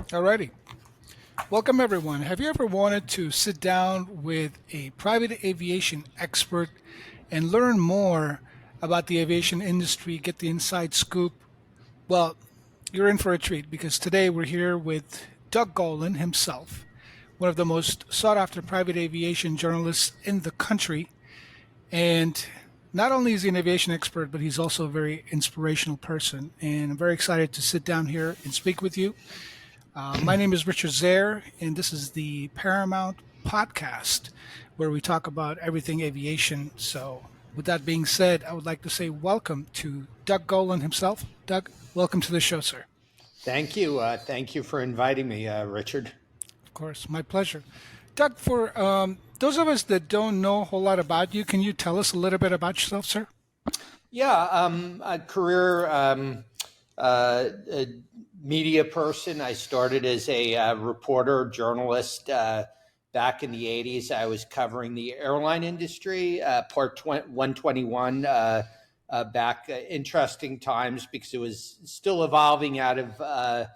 Alrighty. Welcome, everyone. Have you ever wanted to sit down with a private aviation expert and learn more about the aviation industry, get the inside scoop? Well, you're in for a treat because today we're here with Doug Gollan himself, one of the most sought after private aviation journalists in the country. And not only is he an aviation expert, but he's also a very inspirational person. And I'm very excited to sit down here and speak with you. My name is Richard Zare, and this is the Paramount podcast where we talk about everything aviation. So, with that being said, I would like to say welcome to Doug Gollan himself. Doug, welcome to the show, sir. Thank you. Thank you for inviting me, Richard. Of course, my pleasure. Doug, for those of us that don't know a whole lot about you, can you tell us a little bit about yourself, sir? Yeah, a career media person. I started as a reporter, journalist back in the 80s. I was covering the airline industry, Part 121, back interesting times because it was still evolving out of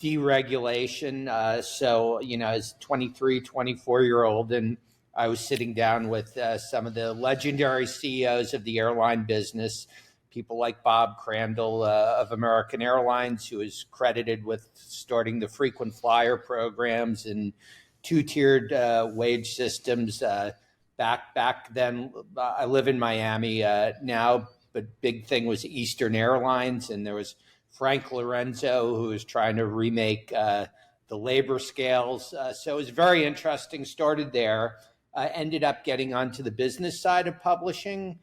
deregulation. So, as 23, 24-year-old, and I was sitting down with some of the legendary CEOs of the airline business, people like Bob Crandall of American Airlines, who is credited with starting the frequent flyer programs and two-tiered wage systems. Back then, I live in Miami now, but big thing was Eastern Airlines, and there was Frank Lorenzo, who was trying to remake the labor scales. So it was very interesting. Started there, ended up getting onto the business side of publishing.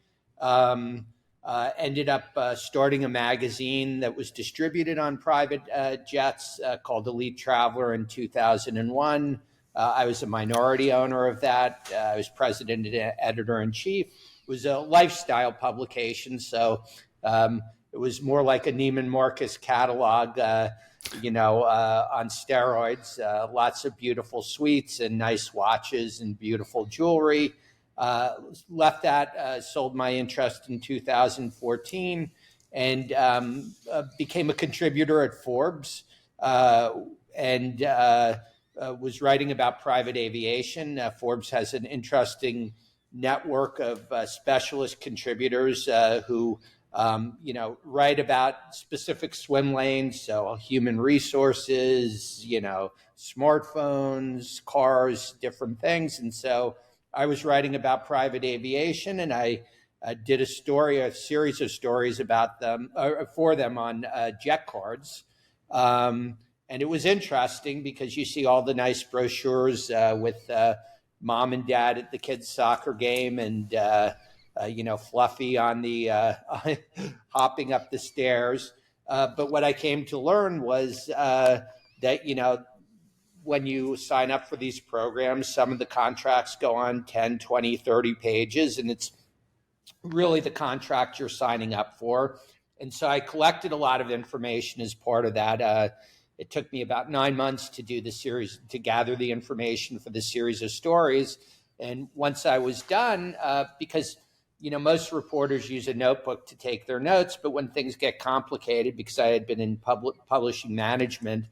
Ended up starting a magazine that was distributed on private jets called Elite Traveler in 2001. I was a minority owner of that. I was president and editor-in-chief. It was a lifestyle publication, so it was more like a Neiman Marcus catalog, on steroids. Lots of beautiful suites and nice watches and beautiful jewelry. Left that, sold my interest in 2014, and became a contributor at Forbes, and was writing about private aviation. Forbes has an interesting network of specialist contributors who write about specific swim lanes, so human resources, smartphones, cars, different things. And so I was writing about private aviation, and I did a series of stories about them, for them on jet cards. And it was interesting because you see all the nice brochures with mom and dad at the kids' soccer game, and Fluffy on the hopping up the stairs. But what I came to learn was that, when you sign up for these programs, some of the contracts go on 10, 20, 30 pages, and it's really the contract you're signing up for. And so I collected a lot of information as part of that. It took me about 9 months to do the series, to gather the information for the series of stories. And once I was done, because most reporters use a notebook to take their notes, but when things get complicated, because I had been in publishing management,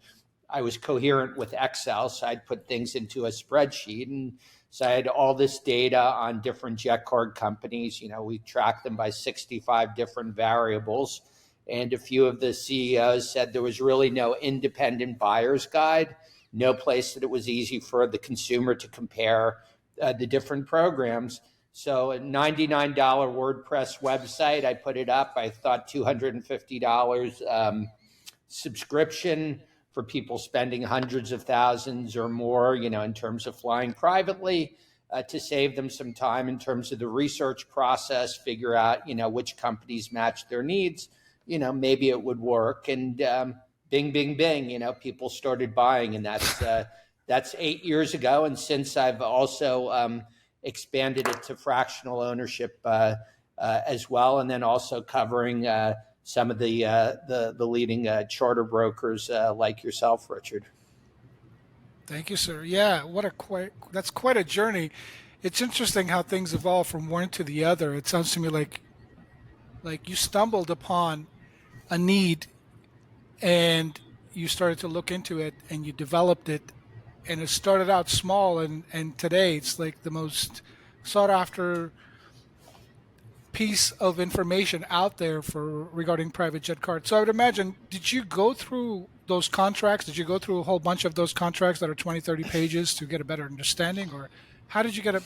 I was coherent with Excel, so I'd put things into a spreadsheet. And so I had all this data on different jet card companies. We tracked them by 65 different variables. And a few of the CEOs said there was really no independent buyer's guide, no place that it was easy for the consumer to compare the different programs. So a $99 WordPress website, I put it up. I thought $250 subscription for people spending hundreds of thousands or more, in terms of flying privately, to save them some time in terms of the research process, figure out, which companies match their needs, maybe it would work. And bing, bing, bing, people started buying, and that's 8 years ago. And since I've also expanded it to fractional ownership as well, and then also covering some of the leading charter brokers like yourself, Richard. Thank you, sir. Yeah, that's quite a journey. It's interesting how things evolve from one to the other. It sounds to me like you stumbled upon a need and you started to look into it and you developed it, and it started out small, and today it's like the most sought after piece of information out there for regarding private jet cards. So I would imagine, did you go through those contracts? Did you go through a whole bunch of those contracts that are 20, 30 pages to get a better understanding? Or how did you get a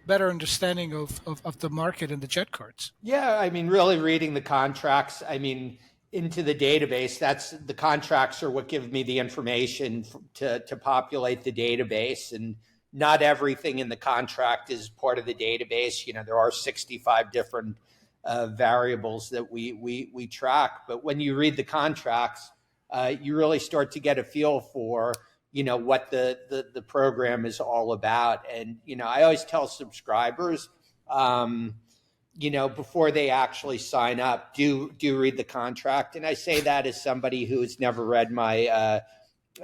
better understanding of the market and the jet cards? Yeah, I mean, really reading the contracts. I mean, into the database. That's the contracts are what give me the information to populate the database, and not everything in the contract is part of the database. You know, there are 65 different variables that we track. But when you read the contracts, you really start to get a feel for what the program is all about. And I always tell subscribers, before they actually sign up, do read the contract. And I say that as somebody who has never read my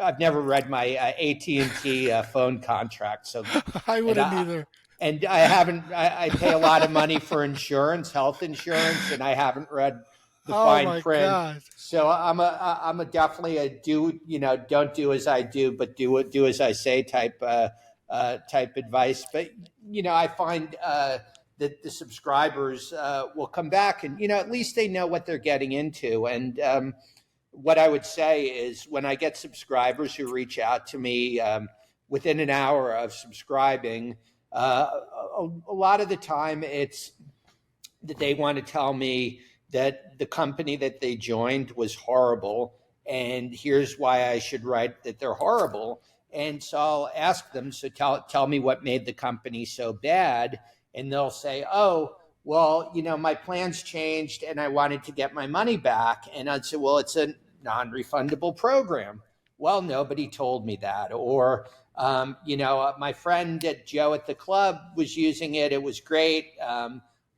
I've never read my AT&T phone contract. So I wouldn't either. And I haven't. I pay a lot of money for insurance, health insurance, and I haven't read the fine print. God. So I'm a definitely a don't do as I do, but do as I say type advice. But I find that the subscribers will come back, and at least they know what they're getting into. And what I would say is, when I get subscribers who reach out to me within an hour of subscribing, a lot of the time it's that they want to tell me that the company that they joined was horrible, and here's why I should write that they're horrible. And so I'll ask them, so tell me what made the company so bad. And they'll say, oh, well, my plans changed and I wanted to get my money back. And I'd say, well, it's a non-refundable program. Well, nobody told me that. Or, my friend Joe at the club was using it. It was great.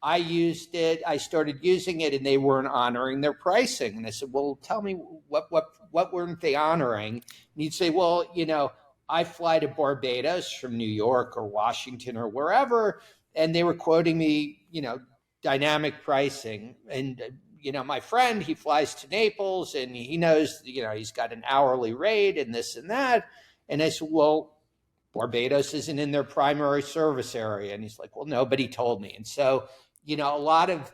I used it. I started using it, and they weren't honoring their pricing. And I said, well, tell me what weren't they honoring? And he'd say, well, I fly to Barbados from New York or Washington or wherever, and they were quoting me, dynamic pricing. And my friend, he flies to Naples, and he knows, he's got an hourly rate and this and that. And I said, well, Barbados isn't in their primary service area. And he's like, well, nobody told me. And so, a lot of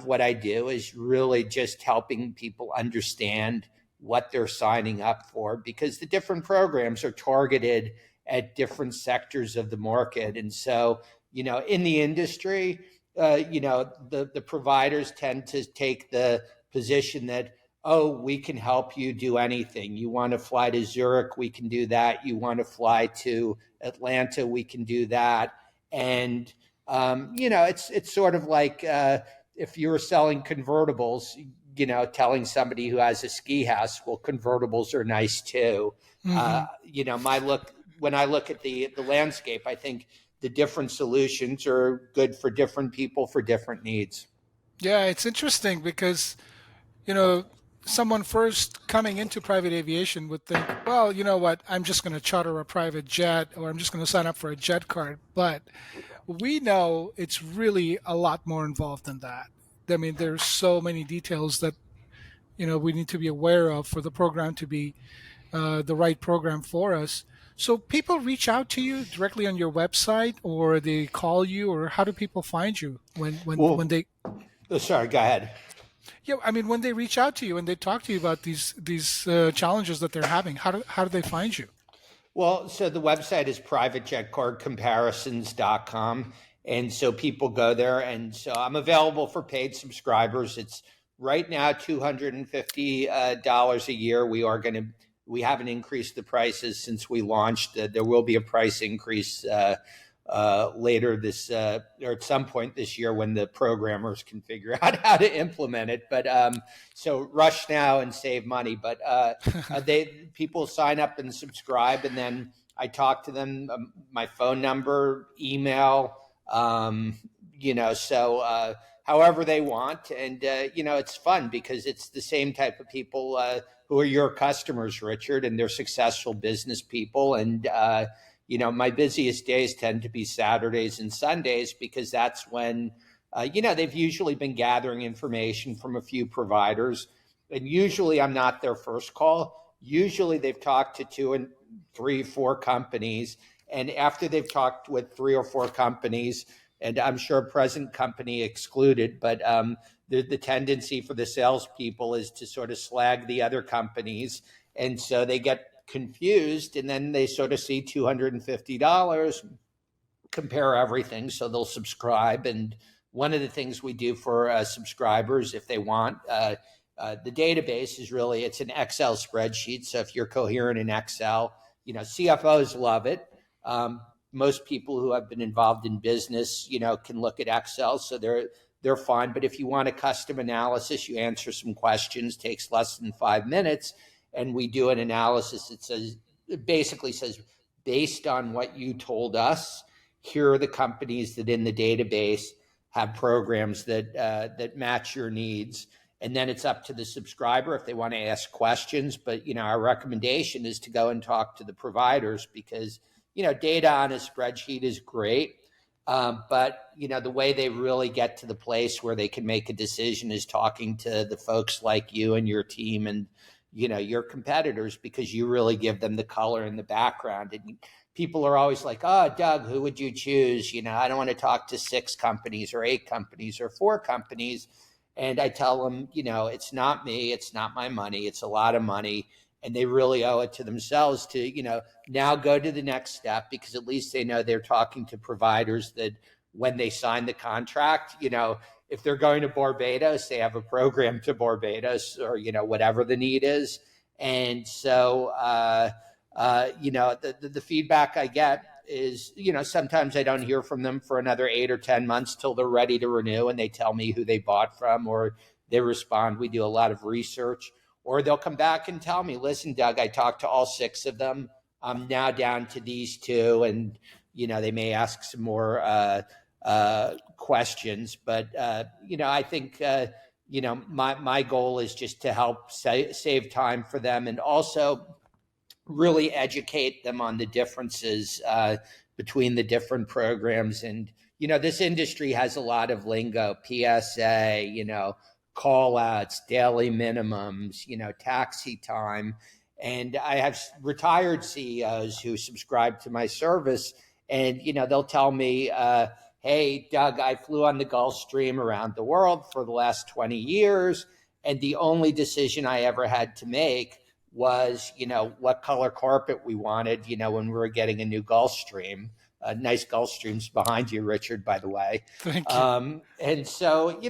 what I do is really just helping people understand what they're signing up for, because the different programs are targeted at different sectors of the market. And so, in the industry, the providers tend to take the position that, oh, we can help you do anything. You want to fly to Zurich, we can do that. You want to fly to Atlanta, we can do that. And, it's sort of like if you were selling convertibles, telling somebody who has a ski house, well, convertibles are nice too. Mm-hmm. When I look at the landscape, I think the different solutions are good for different people for different needs. Yeah, it's interesting because, someone first coming into private aviation would think, well, you know what, I'm just going to charter a private jet, or I'm just going to sign up for a jet card. But we know it's really a lot more involved than that. I mean, there's so many details that, we need to be aware of for the program to be the right program for us. So people reach out to you directly on your website, or they call you, or how do people find you when they? Oh, sorry, go ahead. Yeah, I mean, when they reach out to you and they talk to you about these challenges that they're having, how do they find you? Well, so the website is privatejetcardcomparisons.com. And so people go there. And so I'm available for paid subscribers. It's right now $250 a year. We haven't increased the prices since we launched. There will be a price increase later this or at some point this year when the programmers can figure out how to implement it. But so rush now and save money. But people sign up and subscribe, and then I talk to them, my phone number, email, so however they want. And, it's fun because it's the same type of people who are your customers, Richard, and they're successful business people. And, my busiest days tend to be Saturdays and Sundays, because that's when, they've usually been gathering information from a few providers. And usually I'm not their first call. Usually they've talked to two and three, four companies. And after they've talked with three or four companies, and I'm sure present company excluded, but the tendency for the salespeople is to sort of slag the other companies. And so they get confused, and then they sort of see $250, compare everything, so they'll subscribe. And one of the things we do for subscribers, if they want, the database is really, it's an Excel spreadsheet. So if you're coherent in Excel, CFOs love it. Most people who have been involved in business, can look at Excel, so they're fine. But if you want a custom analysis, you answer some questions, takes less than 5 minutes, and we do an analysis. It basically says, based on what you told us, here are the companies that in the database have programs that match your needs. And then it's up to the subscriber if they want to ask questions. But, our recommendation is to go and talk to the providers, because, data on a spreadsheet is great. But, the way they really get to the place where they can make a decision is talking to the folks like you and your team and, your competitors, because you really give them the color and the background. And people are always like, oh, Doug, who would you choose? I don't want to talk to 6 companies or 8 companies or 4 companies. And I tell them, it's not me, it's not my money, it's a lot of money. And they really owe it to themselves to, now go to the next step, because at least they know they're talking to providers that when they sign the contract, if they're going to Barbados, they have a program to Barbados, or, whatever the need is. And so, the feedback I get is, sometimes I don't hear from them for another 8 or 10 months till they're ready to renew, and they tell me who they bought from, or they respond. We do a lot of research, or they'll come back and tell me, listen, Doug, I talked to all 6 of them. I'm now down to these 2. And, they may ask some more questions. But, I think, my goal is just to help save time for them, and also really educate them on the differences between the different programs. And, this industry has a lot of lingo, PSA, call outs, daily minimums, taxi time. And I have retired CEOs who subscribe to my service, and, they'll tell me, hey, Doug, I flew on the Gulfstream around the world for the last 20 years. And the only decision I ever had to make was, what color carpet we wanted, when we were getting a new Gulfstream. Nice Gulfstreams behind you, Richard, by the way. Thank you. And so,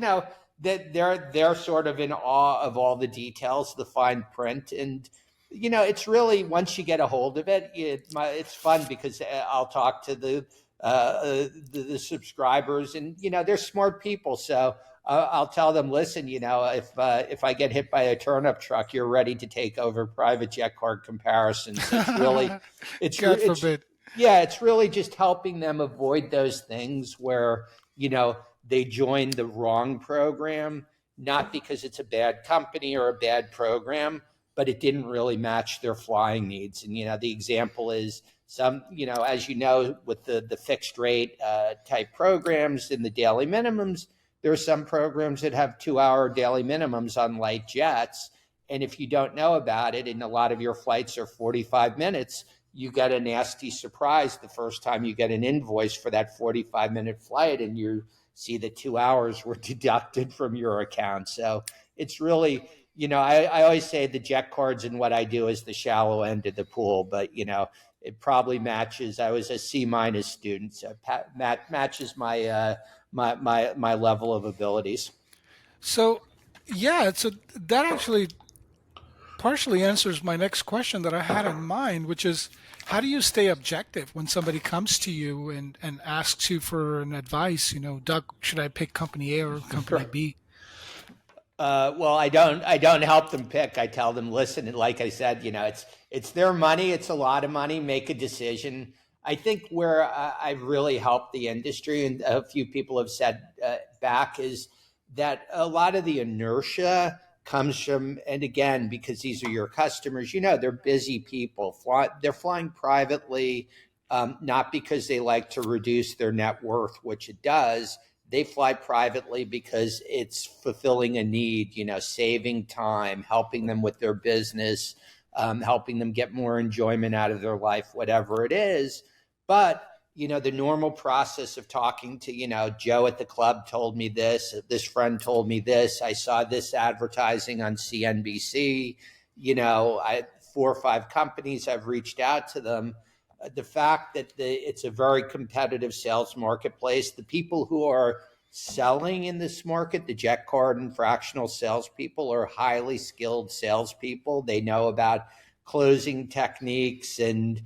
that they're sort of in awe of all the details, the fine print. And, it's really, once you get a hold of it, it's fun, because I'll talk to the subscribers, and, they're smart people. So I'll tell them, listen, if I get hit by a turnip truck, you're ready to take over private jet card comparisons. It's really, God forbid. It's really just helping them avoid those things where, they join the wrong program, not because it's a bad company or a bad program, but it didn't really match their flying needs. And, the example is some, as with the fixed rate type programs and the daily minimums, there are some programs that have 2-hour daily minimums on light jets. And if you don't know about it, and a lot of your flights are 45 minutes, you get a nasty surprise the first time you get an invoice for that 45-minute flight, and you see that 2 hours were deducted from your account. So it's really, I always say the jet cards and what I do is the shallow end of the pool, but, it probably matches. I was a C- student, so matches my my level of abilities. So, yeah, so that actually partially answers my next question that I had in mind, which is, how do you stay objective when somebody comes to you and asks you for an advice? Doug, should I pick company A or company B? Well, I don't help them pick. I tell them, listen, and like I said, it's their money. It's a lot of money. Make a decision. I think where I've really helped the industry, and a few people have said back, is that a lot of the inertia comes from, and again, because these are your customers, they're busy people. They're flying privately, not because they like to reduce their net worth, which it does. they fly privately because it's fulfilling a need, saving time, helping them with their business, helping them get more enjoyment out of their life, whatever it is. But the normal process of talking to, Joe at the club told me this friend told me this, I saw this advertising on CNBC, 4 or 5 companies, I've reached out to them. The fact that it's a very competitive sales marketplace, the people who are selling in this market, the jet card and fractional salespeople, are highly skilled salespeople. They know about closing techniques, and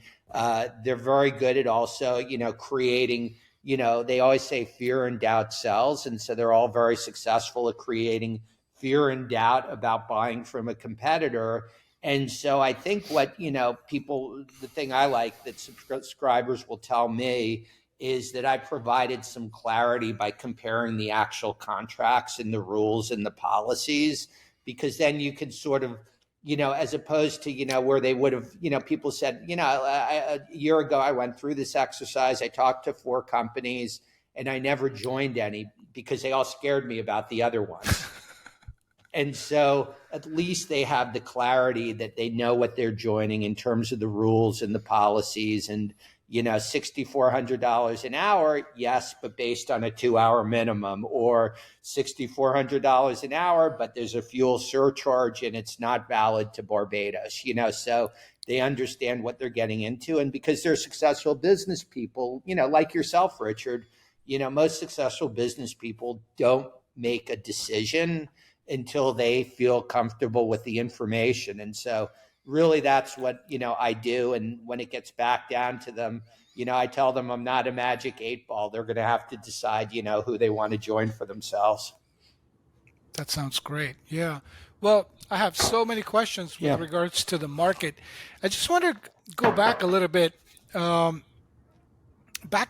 they're very good at also, creating, they always say fear and doubt sells. And so they're all very successful at creating fear and doubt about buying from a competitor. And so I think what, people, the thing I like that subscribers will tell me is that I provided some clarity by comparing the actual contracts and the rules and the policies, because then you can sort of, as opposed to, where they would have, people said, a year ago, I went through this exercise. I talked to 4 companies and I never joined any because they all scared me about the other ones. And so at least they have the clarity that they know what they're joining in terms of the rules and the policies. And, $6,400 an hour, yes, but based on a 2-hour minimum, or $6,400 an hour, but there's a fuel surcharge and it's not valid to Barbados, so they understand what they're getting into. And because they're successful business people, like yourself, Richard, most successful business people don't make a decision until they feel comfortable with the information. And so really that's what, I do. And when it gets back down to them, I tell them I'm not a magic 8-ball. They're going to have to decide, who they want to join for themselves. That sounds great. Yeah. Well, I have so many questions with Yeah. regards to the market. I just want to go back a little bit, back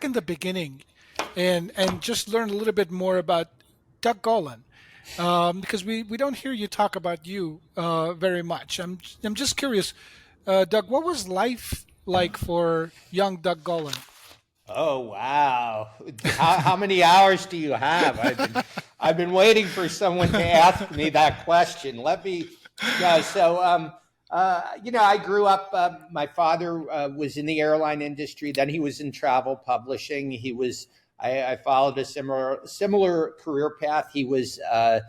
in the beginning, and just learn a little bit more about Doug Gollan, because we don't hear you talk about you very much. I'm just curious, Doug, what was life like for young Doug Gollan? Oh, wow. How many hours do you have? I've been waiting for someone to ask me that question. Let me, I grew up, my father was in the airline industry. Then he was in travel publishing. I followed a similar career path. He was a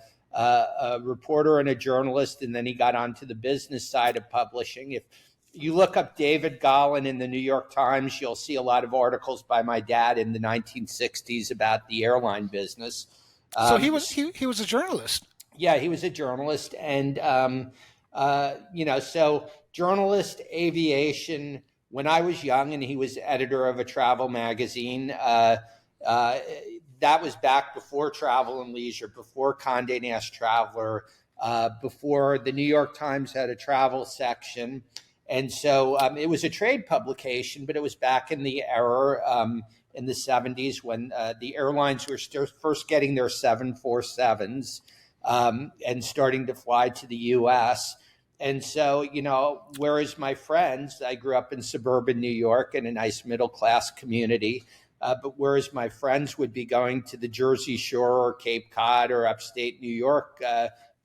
reporter and a journalist, and then he got onto the business side of publishing. If you look up David Gollan in the New York Times, you'll see a lot of articles by my dad in the 1960s about the airline business. So he was a journalist. Yeah, he was a journalist, and so journalist, aviation. When I was young, and he was editor of a travel magazine. That was back before Travel and Leisure, before Condé Nast Traveler, before the New York Times had a travel section. And so it was a trade publication, but it was back in the era in the 70s when the airlines were first getting their 747s and starting to fly to the U.S. And so, whereas my friends, I grew up in suburban New York in a nice middle-class community, but whereas my friends would be going to the Jersey Shore or Cape Cod or upstate New York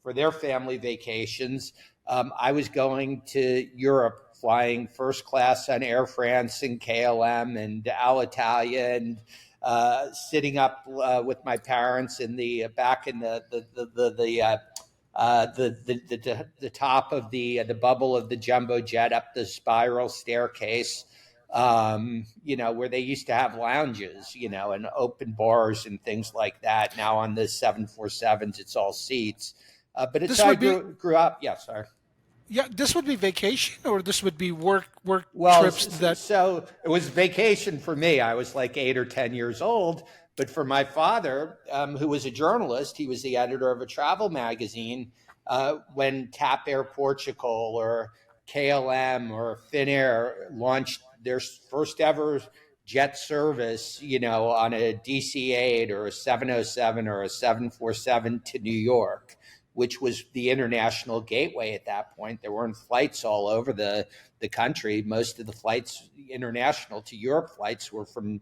for their family vacations, I was going to Europe, flying first class on Air France and KLM and Alitalia, and sitting up with my parents in the back in the top of the bubble of the jumbo jet up the spiral staircase, where they used to have lounges, and open bars and things like that. Now on the 747s, it's all seats. But it's how I grew up. Yeah, sorry. Yeah, this would be vacation, or this would be work trips. So it was vacation for me. I was like 8 or 10 years old. But for my father, who was a journalist, he was the editor of a travel magazine. When TAP Air Portugal or KLM or Finnair launched their first ever jet service, on a DC-8 or a 707 or a 747 to New York, which was the international gateway at that point. There weren't flights all over the country. Most of the flights, international to Europe flights, were from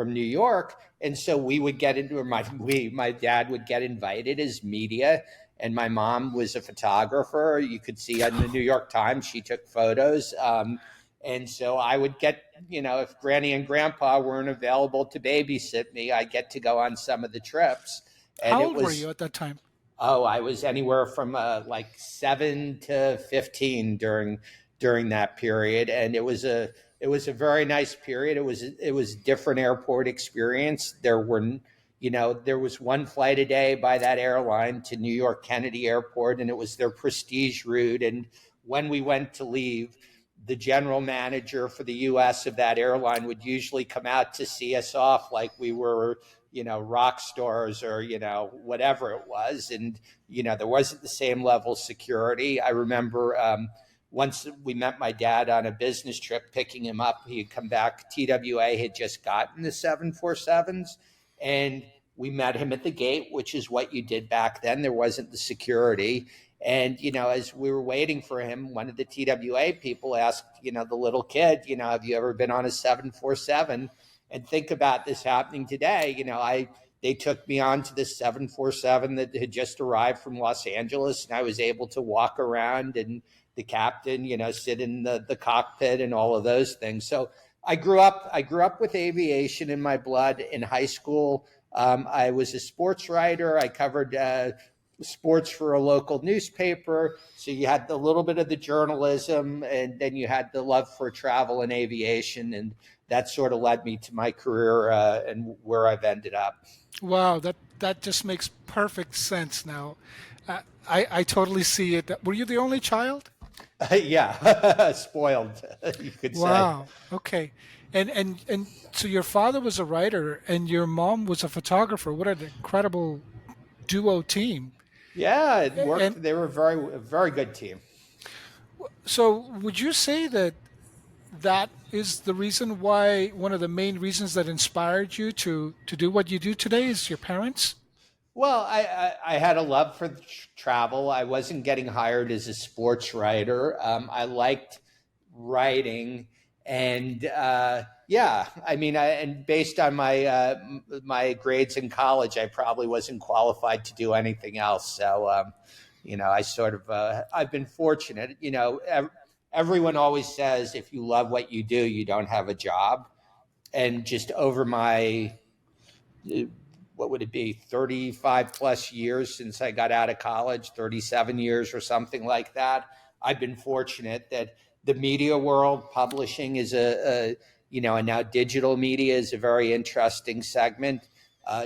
from New York. And so we would get into, or my dad would get invited as media, and my mom was a photographer. You could see on the New York Times, she took photos. And so I would get, if Granny and Grandpa weren't available to babysit me, I get to go on some of the trips. And How it old were was, you at that time? oh, I was anywhere from like 7 to 15 during that period, and it was a very nice period. It was a different airport experience. There was one flight a day by that airline to New York Kennedy Airport, and it was their prestige route. And when we went to leave, the general manager for the U.S. of that airline would usually come out to see us off like we were, rock stars or, whatever it was. And, there wasn't the same level of security. I remember once we met my dad on a business trip, picking him up. He had come back. TWA had just gotten the 747s, and we met him at the gate, which is what you did back then. There wasn't the security. And, as we were waiting for him, one of the TWA people asked, the little kid, have you ever been on a 747? And think about this happening today. They took me on to this 747 that had just arrived from Los Angeles, and I was able to walk around, and the captain, sit in the cockpit and all of those things. So I grew up with aviation in my blood. In high school, I was a sports writer. I covered sports for a local newspaper. So you had a little bit of the journalism, and then you had the love for travel and aviation. And that sort of led me to my career and where I've ended up. Wow, that just makes perfect sense now. I totally see it. Were you the only child? Yeah, spoiled, you could say. Wow. Okay. And so your father was a writer and your mom was a photographer. What an incredible duo team. Yeah, it worked. And They were a very good team. so would you say that that is the reason why one of the main reasons that inspired you to do what you do today is your parents? Well, I had a love for travel. I wasn't getting hired as a sports writer. I liked writing, and yeah, I mean, and based on my grades in college, I probably wasn't qualified to do anything else. So, I sort of I've been fortunate. Everyone always says if you love what you do, you don't have a job, and just over my what would it be, 35 plus years since I got out of college, 37 years or something like that. I've been fortunate that the media world, publishing is and now digital media is a very interesting segment.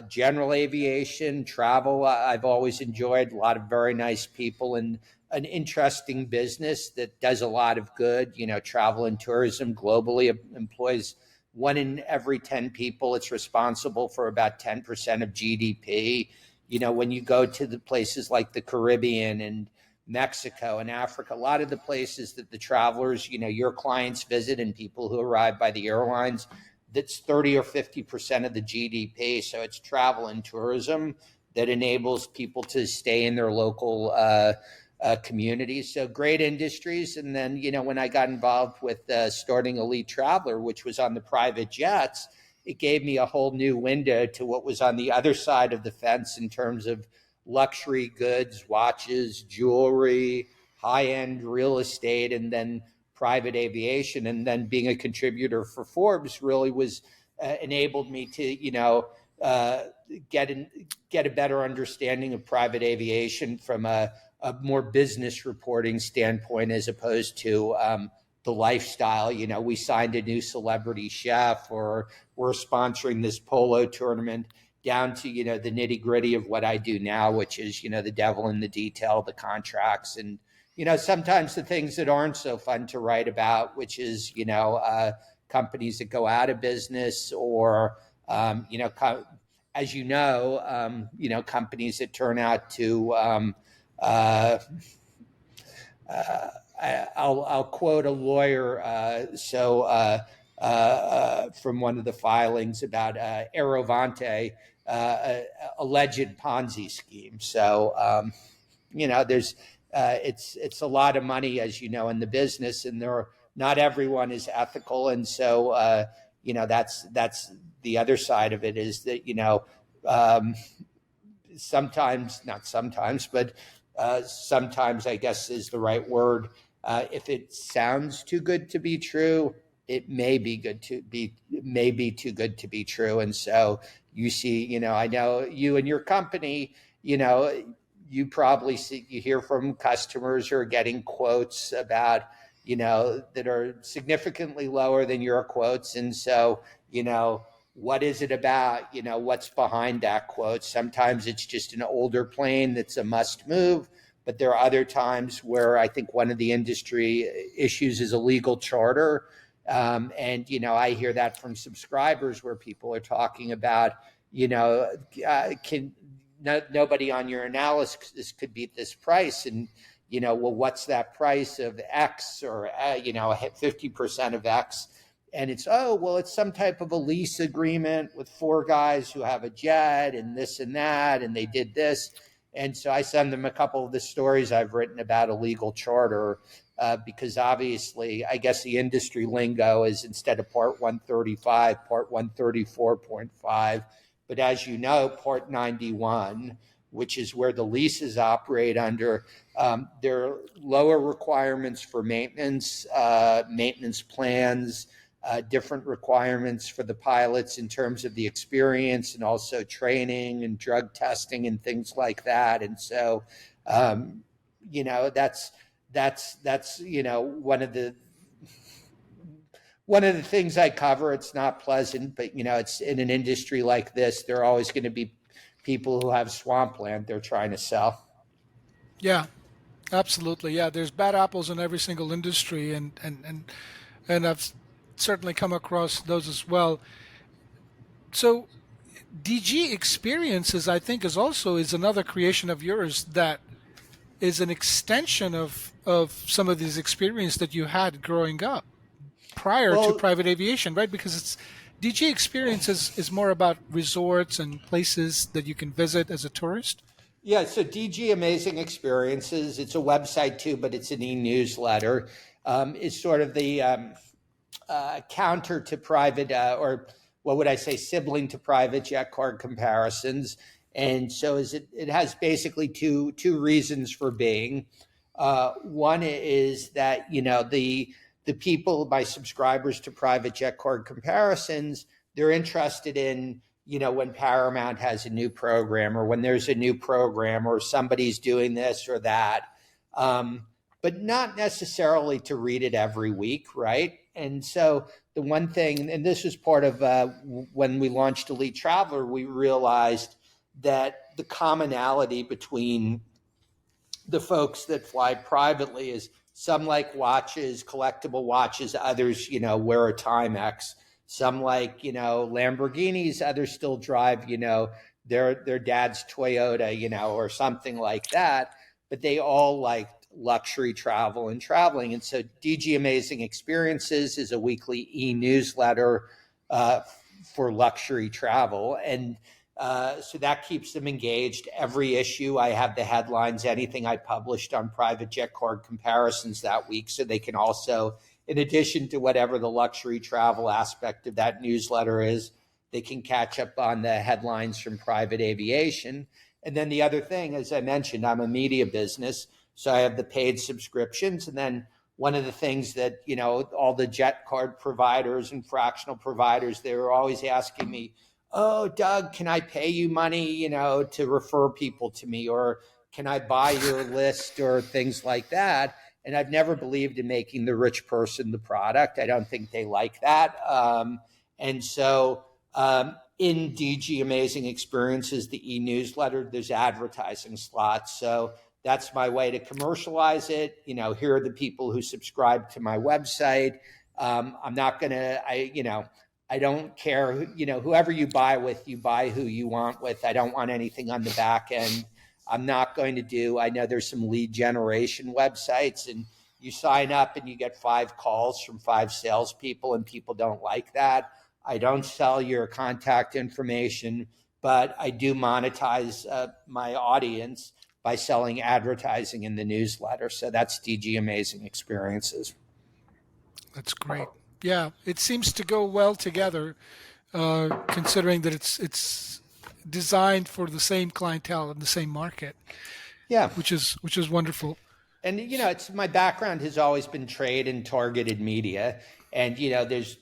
General aviation, travel, I've always enjoyed. A lot of very nice people and an interesting business that does a lot of good. Travel and tourism globally employs 1 in every 10 people. It's responsible for about 10% of GDP. When you go to the places like the Caribbean and Mexico and Africa, a lot of the places that the travelers, your clients visit and people who arrive by the airlines, that's 30 or 50% of the GDP. So it's travel and tourism that enables people to stay in their local communities. So great industries. And then, when I got involved with starting Elite Traveler, which was on the private jets, it gave me a whole new window to what was on the other side of the fence in terms of luxury goods, watches, jewelry, high-end real estate, and then private aviation. And then being a contributor for Forbes really was enabled me to, get a better understanding of private aviation from a more business reporting standpoint as opposed to the lifestyle. We signed a new celebrity chef, or we're sponsoring this polo tournament, down to, the nitty gritty of what I do now, which is, the devil in the detail, the contracts, and, sometimes the things that aren't so fun to write about, which is, companies that go out of business, or, as companies that turn out to, I'll quote a lawyer. From one of the filings about Aerovante, alleged Ponzi scheme. So, there's it's a lot of money, as you know, in the business, and not everyone is ethical, and so that's the other side of it, is that, um, sometimes, not sometimes, but sometimes, I guess is the right word. If it sounds too good to be true, it may be too good to be true. And so you see, I know you and your company, you probably you hear from customers who are getting quotes about, that are significantly lower than your quotes. And so, what is it about, what's behind that quote? Sometimes it's just an older plane that's a must move, but there are other times where I think one of the industry issues is a legal charter. And, I hear that from subscribers where people are talking about, nobody on your analysis could beat this price. And, well, what's that price of X, or, 50% of X? And it's, oh, well, it's some type of a lease agreement with 4 guys who have a jet and this and that, and they did this. And so I send them a couple of the stories I've written about a legal charter, because obviously, I guess the industry lingo is, instead of Part 135, Part 134.5. But as you know, Part 91, which is where the leases operate under, there are lower requirements for maintenance plans, different requirements for the pilots in terms of the experience, and also training and drug testing and things like that. And so, that's one of the things I cover. It's not pleasant, but it's in an industry like this, there are always going to be people who have swampland they're trying to sell. Yeah, absolutely. Yeah, there's bad apples in every single industry, and I've certainly come across those as well. So DG Experiences, I think, is another creation of yours that is an extension of some of these experience that you had growing up prior to Well, private aviation, right? Because it's DG Experiences is more about resorts and places that you can visit as a tourist. yeah, so DG Amazing Experiences, it's a website too, but it's an e-newsletter. It's sort of the counter to private, or what would I say, sibling to private jet card comparisons. And so it has basically two reasons for being. One is that, the people, my subscribers to private jet card comparisons, they're interested in, when Paramount has a new program, or when there's a new program, or somebody's doing this or that, but not necessarily to read it every week, right? And so the one thing, and this was part of when we launched Elite Traveler, we realized that the commonality between the folks that fly privately is, some like watches, collectible watches, others, wear a Timex. Some like, Lamborghinis, others still drive, their dad's Toyota, or something like that. But they all like luxury travel and traveling. And so DG Amazing Experiences is a weekly e-newsletter for luxury travel. And so that keeps them engaged. Every issue, I have the headlines, anything I published on private jet card comparisons that week. So they can also, in addition to whatever the luxury travel aspect of that newsletter is, they can catch up on the headlines from private aviation. And then the other thing, as I mentioned, I'm a media business. So I have the paid subscriptions. And then one of the things that, all the jet card providers and fractional providers, they were always asking me, oh, Doug, can I pay you money, to refer people to me? Or can I buy your list, or things like that? And I've never believed in making the rich person the product. I don't think they like that. And so in DG Amazing Experiences, the e-newsletter, there's advertising slots. So that's my way to commercialize it. Here are the people who subscribe to my website. I'm not going to, I don't care, whoever you buy with, you buy who you want with. I don't want anything on the back end. I'm not going to do, I know there's some lead generation websites, and you sign up and you get 5 calls from 5 salespeople, and people don't like that. I don't sell your contact information, but I do monetize my audience by selling advertising in the newsletter. So that's DG Amazing Experiences. That's great. Yeah, it seems to go well together, considering that it's designed for the same clientele and the same market, Yeah. which is wonderful. And it's my background has always been trade and targeted media, and there's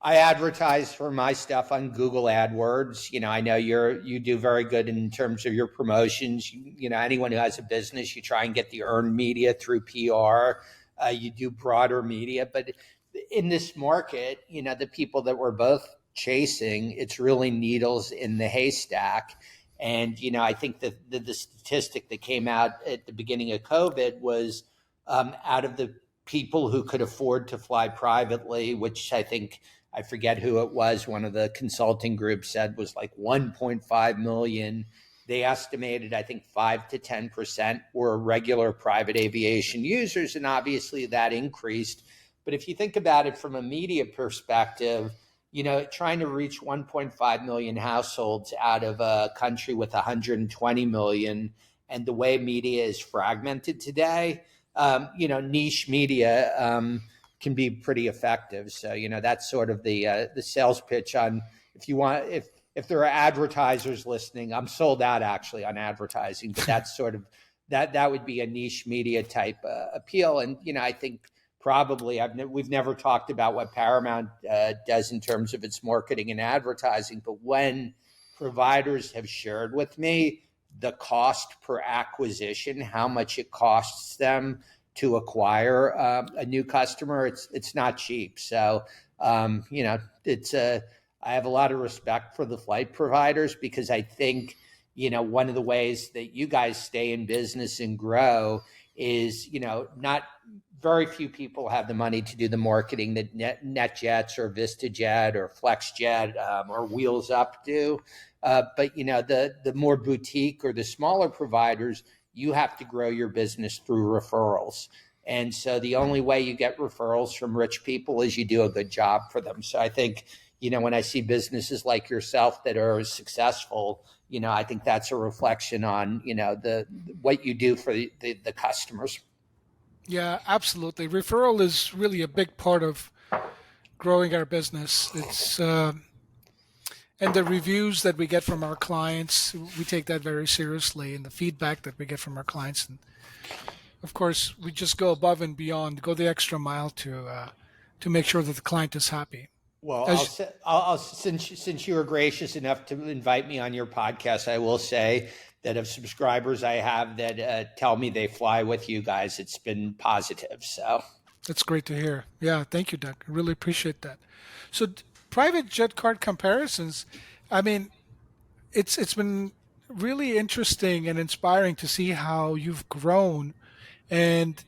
I advertise for my stuff on Google AdWords. I know you do very good in terms of your promotions. Anyone who has a business, you try and get the earned media through PR. You do broader media, but in this market, the people that we're both chasing, it's really needles in the haystack. And I think that the statistic that came out at the beginning of COVID was out of the people who could afford to fly privately, which I forget who it was, one of the consulting groups said was like 1.5 million. They estimated, I think, 5 to 10% were regular private aviation users, and obviously that increased. But if you think about it from a media perspective, trying to reach 1.5 million households out of a country with 120 million, and the way media is fragmented today, niche media can be pretty effective. So, that's sort of the sales pitch on if there are advertisers listening. I'm sold out actually on advertising, but that's sort of that would be a niche media type appeal. And I think probably we've never talked about what Paramount does in terms of its marketing and advertising, but when providers have shared with me the cost per acquisition, how much it costs them to acquire a new customer, it's not cheap. So I have a lot of respect for the flight providers, because I think one of the ways that you guys stay in business and grow is not very few people have the money to do the marketing that NetJets or VistaJet or FlexJet or Wheels Up do. But the more boutique or the smaller providers, you have to grow your business through referrals. And so the only way you get referrals from rich people is you do a good job for them. So I think, when I see businesses like yourself that are successful, I think that's a reflection on, what you do for the customers. Yeah, absolutely. Referral is really a big part of growing our business. It's and the reviews that we get from our clients, we take that very seriously, and the feedback that we get from our clients. And of course, we just go above and beyond, go the extra mile to make sure that the client is happy. Well, As, since you were gracious enough to invite me on your podcast, I will say that of subscribers I have that tell me they fly with you guys, it's been positive. So that's great to hear. Yeah, thank you, Doug. I really appreciate that. So, private jet card comparisons. I mean, it's been really interesting and inspiring to see how you've grown, and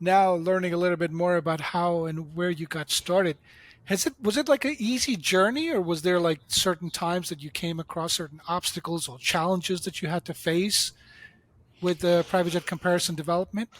now learning a little bit more about how and where you got started. Was it like an easy journey, or was there like certain times that you came across certain obstacles or challenges that you had to face with the private jet comparison development?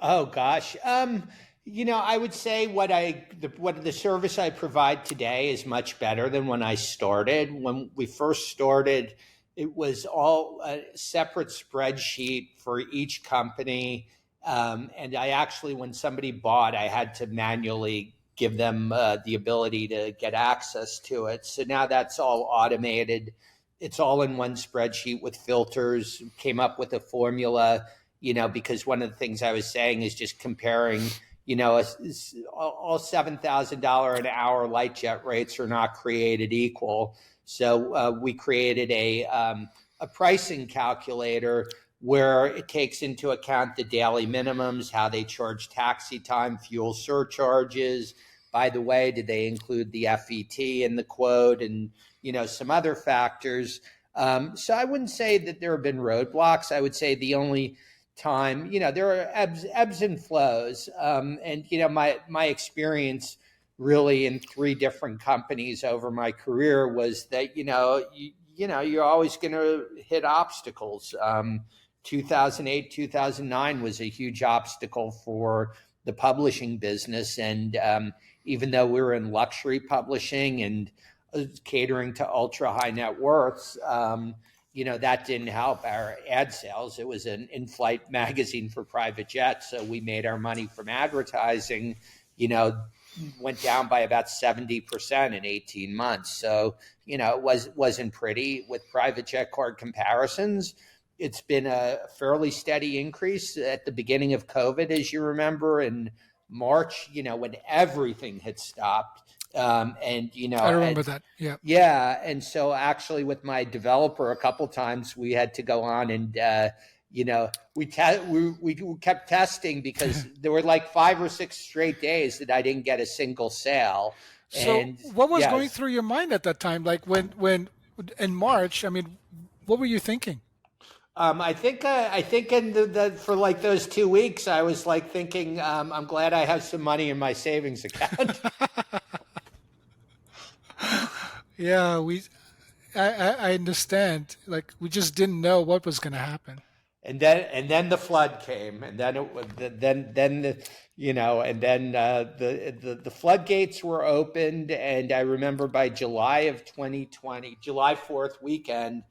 oh gosh, I would say what the service I provide today is much better than when I started. When we first started, it was all a separate spreadsheet for each company. And I actually, when somebody bought, I had to manually give them the ability to get access to it. So now that's all automated. It's all in one spreadsheet with filters. Came up with a formula, because one of the things I was saying is just comparing, all $7,000 an hour light jet rates are not created equal. So we created a pricing calculator where it takes into account the daily minimums, how they charge taxi time, fuel surcharges. By the way, did they include the FET in the quote, and some other factors? So I wouldn't say that there have been roadblocks. I would say the only time, there are ebbs and flows, and my experience really in 3 different companies over my career was that you're always going to hit obstacles. 2008, 2009 was a huge obstacle for the publishing business. And even though we were in luxury publishing and catering to ultra high net worths, that didn't help our ad sales. It was an in-flight magazine for private jets. So we made our money from advertising, went down by about 70% in 18 months. So, it wasn't pretty. With private jet card comparisons, it's been a fairly steady increase at the beginning of COVID, as you remember, in March, when everything had stopped. I remember that. Yeah. Yeah, and so actually, with my developer, a couple times we had to go on and we kept testing because there were like 5 or 6 straight days that I didn't get a single sale. So, And what was going yes, through your mind at that time? Like when in March, I mean, what were you thinking? I think in the for like those 2 weeks, I was like thinking, I'm glad I have some money in my savings account. Yeah, I understand. Like we just didn't know what was going to happen. And then the flood came, and then it was then the and then the floodgates were opened, and I remember by July of 2020, July 4th weekend,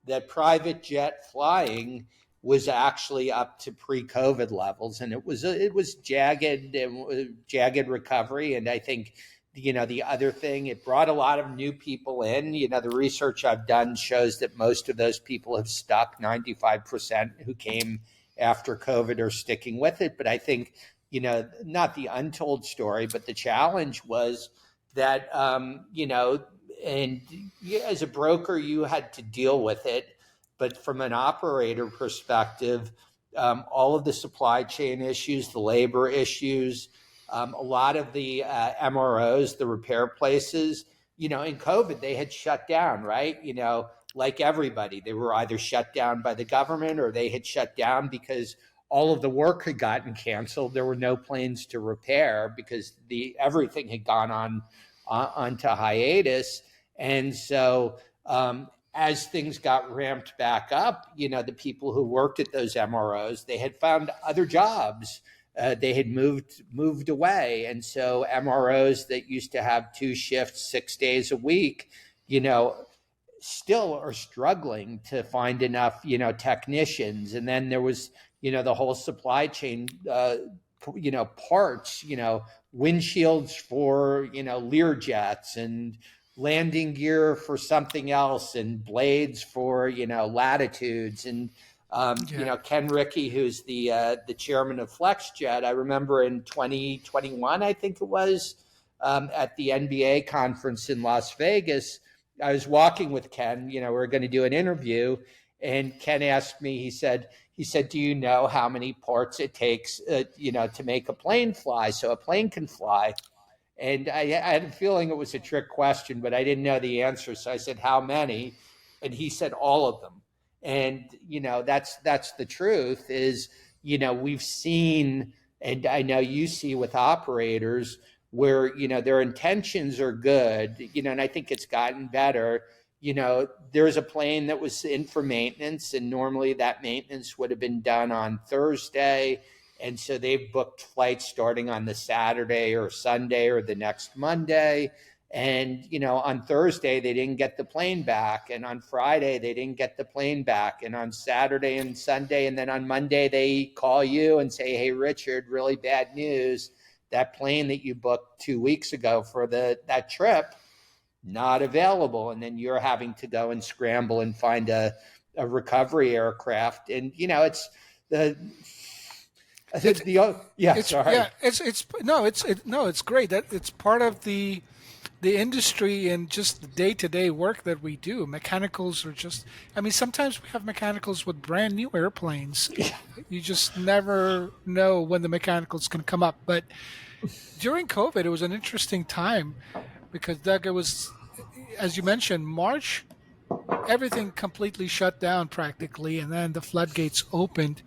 that private jet flying was actually up to pre-COVID levels, and it was jagged recovery, and I think the other thing, it brought a lot of new people in. The research I've done shows that most of those people have stuck. 95% who came after COVID are sticking with it. But I think, not the untold story, but the challenge was that, and as a broker, you had to deal with it. But from an operator perspective, all of the supply chain issues, the labor issues, a lot of the MROs, the repair places, in COVID, they had shut down, right? Like everybody, they were either shut down by the government or they had shut down because all of the work had gotten canceled. There were no planes to repair because everything had gone onto hiatus. And so, as things got ramped back up, the people who worked at those MROs, they had found other jobs. They had moved away, and so MROs that used to have 2 shifts, 6 days a week, still are struggling to find enough, technicians. And then there was, the whole supply chain, parts, windshields for, Lear jets and landing gear for something else and blades for, latitudes. And Yeah. Ken Rickey, who's the chairman of FlexJet, I remember in 2021, I think it was, at the NBA conference in Las Vegas, I was walking with Ken. We were going to do an interview, and Ken asked me. He said, "Do you know how many parts it takes, to make a plane fly, so a plane can fly?" And I had a feeling it was a trick question, but I didn't know the answer. So I said, "How many?" And he said, "All of them." And that's the truth. Is we've seen, and I know you see with operators where their intentions are good, and I think it's gotten better. There's a plane that was in for maintenance, and normally that maintenance would have been done on Thursday. And so they've booked flights starting on the Saturday or Sunday or the next Monday. And, on Thursday, they didn't get the plane back. And on Friday, they didn't get the plane back. And on Saturday and Sunday, and then on Monday, they call you and say, "Hey, Richard, really bad news. That plane that you booked 2 weeks ago for that trip, not available." And then you're having to go and scramble and find a recovery aircraft. And, it's the, It's yeah, it's sorry. yeah, it's no, no, it's great. That it's part of the industry and just the day-to-day work that we do. Mechanicals are just, I mean, sometimes we have mechanicals with brand new airplanes. You just never know when the mechanicals can come up. But during COVID, it was an interesting time because Doug, it was, as you mentioned, March, everything completely shut down practically, and then the floodgates opened,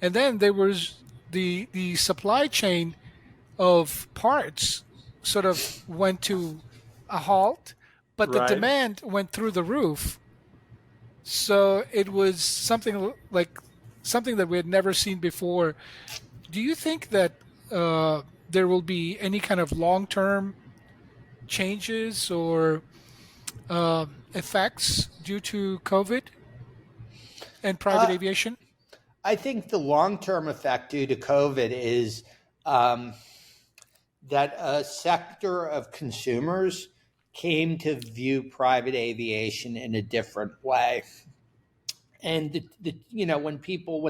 and then there was the supply chain of parts sort of went to a halt, but the Right. demand went through the roof. So it was like something that we had never seen before. Do you think that there will be any kind of long-term changes or effects due to COVID and private Uh, aviation? I think the long term effect due to COVID is, um, that a sector of consumers came to view private aviation in a different way. And when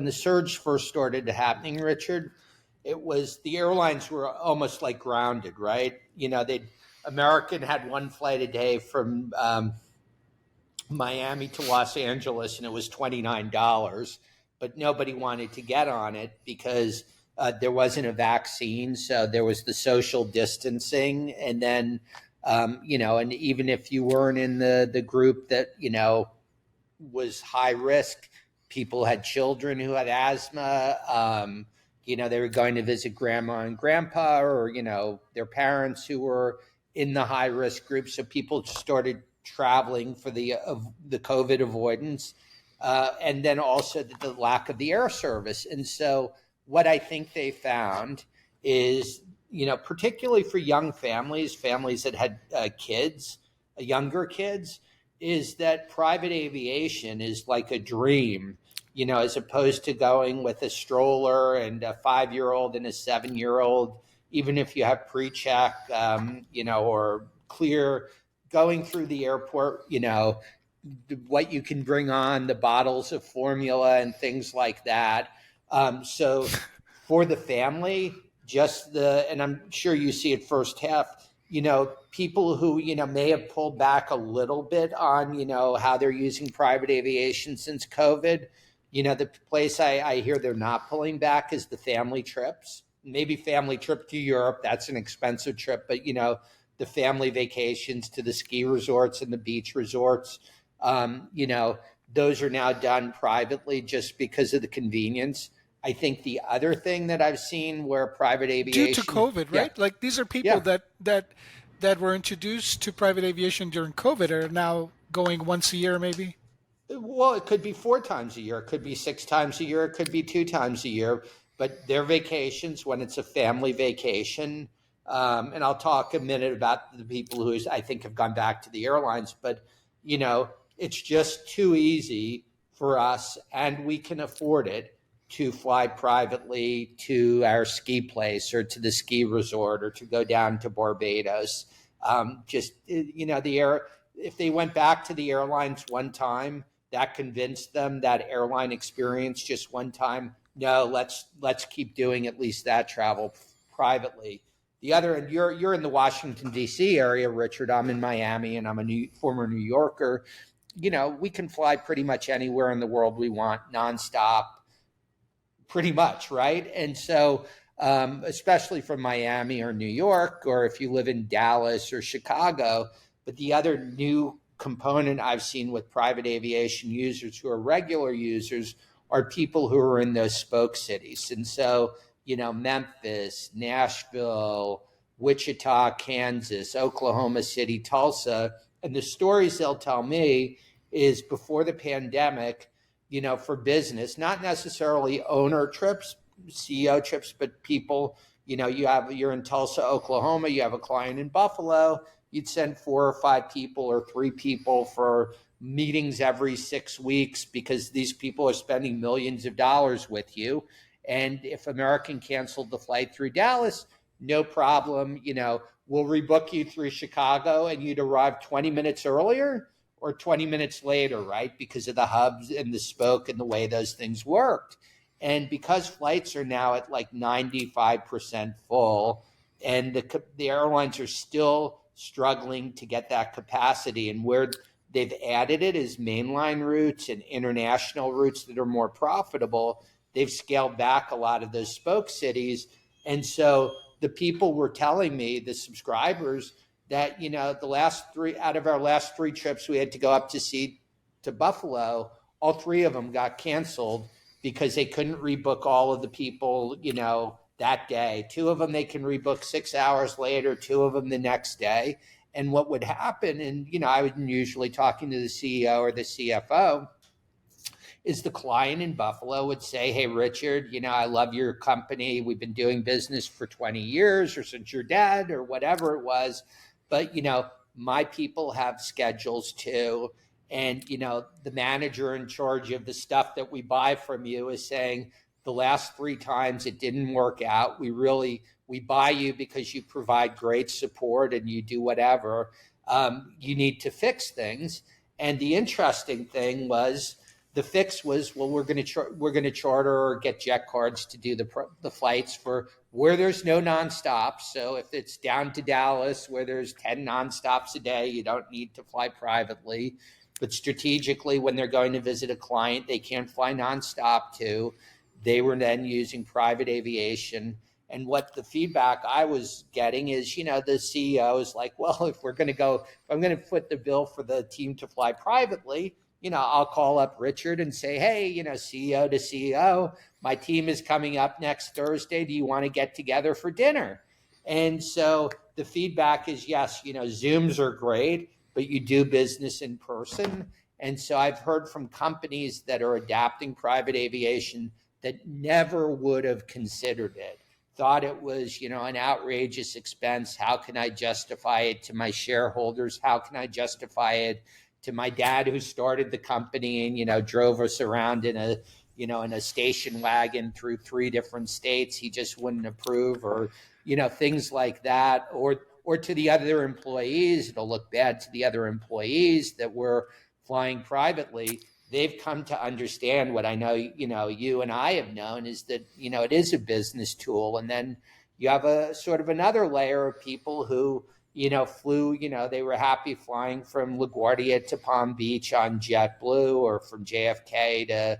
the surge first started happening, Richard, it was the airlines were almost like grounded, right? They American had one flight a day from Miami to Los Angeles, and it was $29, but nobody wanted to get on it because there wasn't a vaccine, so there was the social distancing, and then and even if you weren't in the group that was high risk, people had children who had asthma. They were going to visit grandma and grandpa, or their parents who were in the high risk group. So people started traveling for the COVID avoidance, and then also the lack of the air service. And so what I think they found is, particularly for young families that had kids, younger kids, is that private aviation is like a dream, as opposed to going with a stroller and a 5-year-old and a 7-year-old, even if you have pre-check, or clear going through the airport, what you can bring on, the bottles of formula and things like that. So for the family, and I'm sure you see it first half, people who, may have pulled back a little bit on, how they're using private aviation since COVID. The place I hear they're not pulling back is the family trips. Maybe family trip to Europe. That's an expensive trip, but, the family vacations to the ski resorts and the beach resorts, those are now done privately just because of the convenience. I think the other thing that I've seen where private aviation, due to COVID, right? Like these are people that were introduced to private aviation during COVID are now going once a year, maybe. Well, it could be 4 times a year, it could be 6 times a year, it could be 2 times a year. But their vacations, when it's a family vacation, and I'll talk a minute about the people who I think have gone back to the airlines, but it's just too easy for us, and we can afford it, to fly privately to our ski place or to the ski resort or to go down to Barbados. If they went back to the airlines one time, that convinced them, that airline experience just one time, no, let's keep doing at least that travel privately. The other, and you're in the Washington, D.C. area, Richard. I'm in Miami, and I'm a former New Yorker. We can fly pretty much anywhere in the world we want, nonstop, pretty much, right? And so, especially from Miami or New York, or if you live in Dallas or Chicago. But the other new component I've seen with private aviation users who are regular users are people who are in those spoke cities. And so, Memphis, Nashville, Wichita, Kansas, Oklahoma City, Tulsa. And the stories they'll tell me is before the pandemic, for business, not necessarily owner trips, CEO trips, but people, you're in Tulsa, Oklahoma, you have a client in Buffalo, you'd send 4 or 5 people or 3 people for meetings every 6 weeks because these people are spending millions of dollars with you. And if American canceled the flight through Dallas, no problem, we'll rebook you through Chicago and you'd arrive 20 minutes earlier or 20 minutes later, right? Because of the hubs and the spoke and the way those things worked. And because flights are now at like 95% full, and the airlines are still struggling to get that capacity, and where they've added it is mainline routes and international routes that are more profitable. They've scaled back a lot of those spoke cities. And so the people were telling me, the subscribers, that, the last 3 out of our last 3 trips we had to go up to Buffalo, all 3 of them got canceled because they couldn't rebook all of the people, that day. 2 of them they can rebook 6 hours later, 2 of them the next day. And what would happen, and, I was usually talking to the CEO or the CFO, is the client in Buffalo would say, hey, Richard, I love your company. We've been doing business for 20 years or since your dad or whatever it was. But, my people have schedules too. And, the manager in charge of the stuff that we buy from you is saying, the last 3 times it didn't work out. We buy you because you provide great support and you do whatever. You need to fix things. And the interesting thing was, the fix was, well, we're going to charter or get jet cards to do the flights for where there's no nonstops. So if it's down to Dallas where there's 10 nonstops a day, you don't need to fly privately. But strategically, when they're going to visit a client they can't fly nonstop to, they were then using private aviation. And what the feedback I was getting is, the CEO is like, well, if I'm going to foot the bill for the team to fly privately, I'll call up Richard and say, hey, CEO to CEO, my team is coming up next Thursday. Do you want to get together for dinner? And so the feedback is, yes, Zooms are great, but you do business in person. And so I've heard from companies that are adapting private aviation that never would have considered it, thought it was, an outrageous expense. How can I justify it to my shareholders? How can I justify it to my dad who started the company and, drove us around in a station wagon through 3 different states? He just wouldn't approve, or, things like that. Or to the other employees, it'll look bad to the other employees that were flying privately. They've come to understand what I know, you and I have known, is that, it is a business tool. And then you have a sort of another layer of people who, flew, they were happy flying from LaGuardia to Palm Beach on JetBlue, or from JFK to,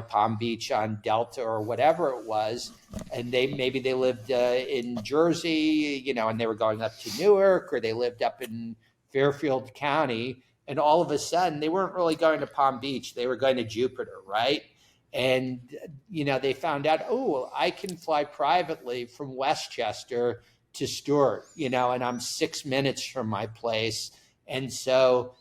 Palm Beach on Delta, or whatever it was. And maybe they lived in Jersey, and they were going up to Newark, or they lived up in Fairfield County. And all of a sudden, they weren't really going to Palm Beach. They were going to Jupiter, right? And, they found out, oh, I can fly privately from Westchester to Stewart, and I'm 6 minutes from my place. And so,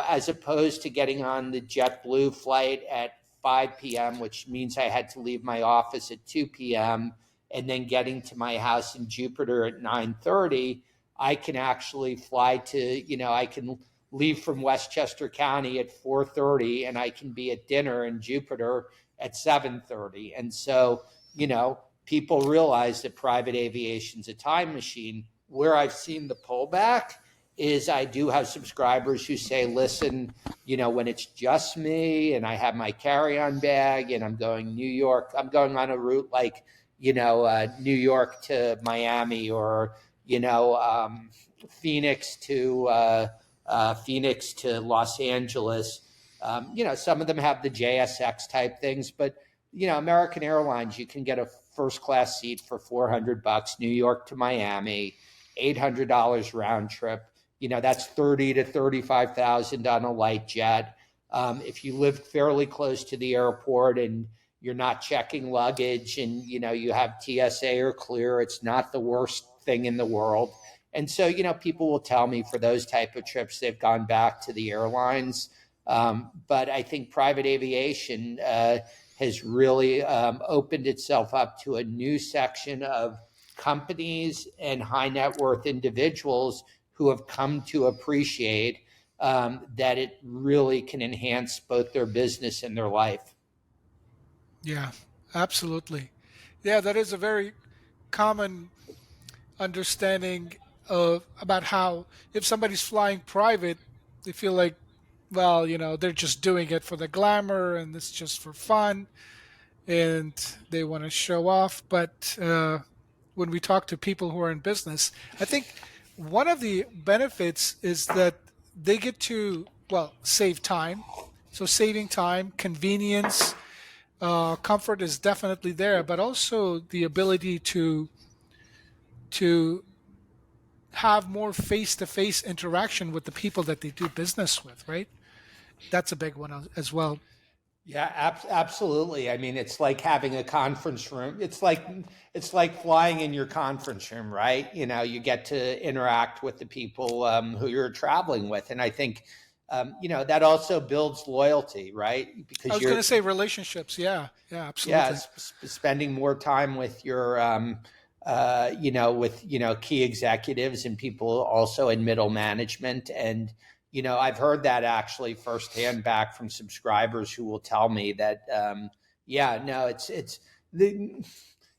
as opposed to getting on the JetBlue flight at 5 p.m., which means I had to leave my office at 2 p.m., and then getting to my house in Jupiter at 9:30, I can actually fly to, I can leave from Westchester County at 4:30, and I can be at dinner in Jupiter at 7:30. And so, people realize that private aviation's a time machine. Where I've seen the pullback is I do have subscribers who say, listen, when it's just me and I have my carry-on bag and I'm going on a route like, New York to Miami, or, Phoenix to Los Angeles. Some of them have the JSX type things, but, American Airlines, you can get a first class seat for $400, New York to Miami, $800 round trip. That's $30,000 to $35,000 on a light jet. If you live fairly close to the airport and you're not checking luggage, and, you have TSA or Clear, it's not the worst thing in the world. And so, people will tell me for those type of trips, they've gone back to the airlines. But I think private aviation has really opened itself up to a new section of companies and high net worth individuals who have come to appreciate that it really can enhance both their business and their life. Yeah, absolutely. Yeah, that is a very common understanding of about how, if somebody's flying private, they feel like, well, they're just doing it for the glamour and it's just for fun, and they want to show off. But when we talk to people who are in business, I think one of the benefits is that they get to, well, save time. So saving time, convenience, comfort is definitely there, but also the ability to have more face-to-face interaction with the people that they do business with, right? That's a big one as well. Yeah, absolutely. I mean, it's like having a conference room. It's like flying in your conference room, right? You get to interact with the people who you're traveling with, and I think that also builds loyalty, right? Because I was going to say relationships. Yeah, absolutely. Spending more time with your key executives and people also in middle management. And, I've heard that actually firsthand back from subscribers who will tell me that, the,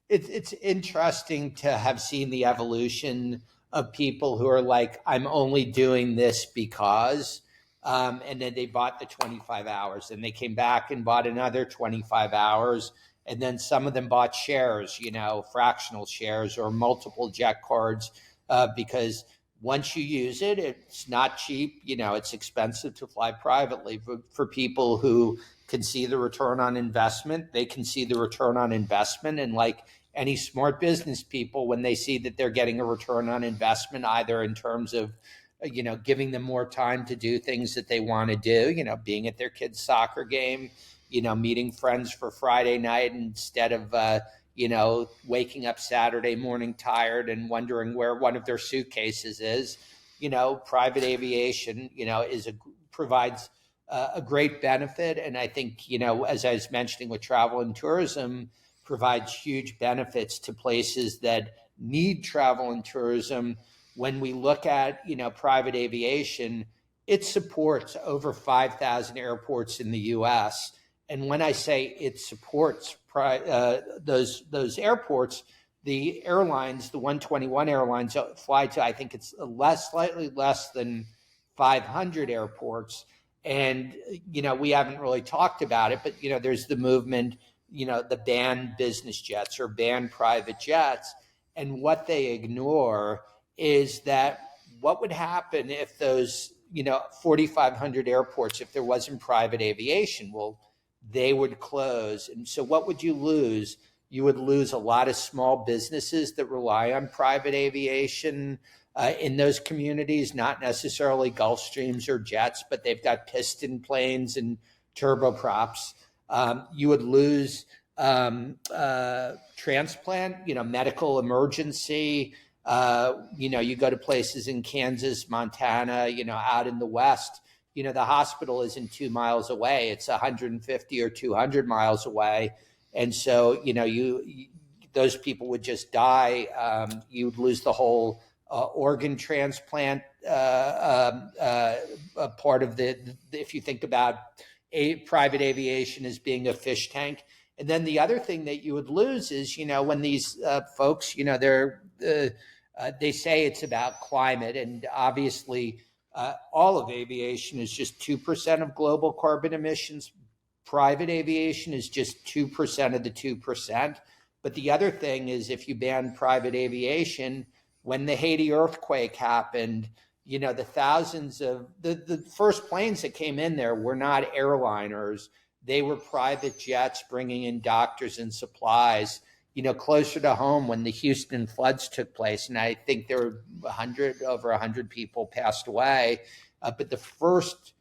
it's interesting to have seen the evolution of people who are like, I'm only doing this because, and then they bought the 25 hours and they came back and bought another 25 hours. And then some of them bought shares, fractional shares or multiple jet cards, because once you use it, it's not cheap. It's expensive to fly privately. For people who can see the return on investment, they can see the return on investment. And like any smart business people, when they see that they're getting a return on investment, either in terms of, giving them more time to do things that they want to do, being at their kid's soccer game, meeting friends for Friday night instead of, waking up Saturday morning tired and wondering where one of their suitcases is. Private aviation, provides a great benefit. And I think, as I was mentioning with travel and tourism, provides huge benefits to places that need travel and tourism. When we look at, private aviation, it supports over 5,000 airports in the U.S. And when I say it supports those airports, the airlines, the 121 airlines fly to, I think it's slightly less than 500 airports. And, we haven't really talked about it, but, there's the movement, the ban business jets or ban private jets. And what they ignore is that what would happen if those, 4,500 airports, if there wasn't private aviation? Well, they would close. And so what would you lose? You would lose a lot of small businesses that rely on private aviation in those communities, not necessarily Gulfstreams or jets, but they've got piston planes and turboprops. You would lose transplant, medical emergency. You go to places in Kansas, Montana, out in the West, the hospital isn't 2 miles away. It's 150 or 200 miles away. And so, those people would just die. You would lose the whole organ transplant part of if you think about private aviation as being a fish tank. And then the other thing that you would lose is, when these folks, they say it's about climate, and obviously all of aviation is just 2% of global carbon emissions. Private aviation is just 2% of the 2%. But the other thing is, if you ban private aviation, when the Haiti earthquake happened, the thousands of the first planes that came in there were not airliners. They were private jets bringing in doctors and supplies, closer to home when the Houston floods took place. And I think there were over 100 people passed away. But the first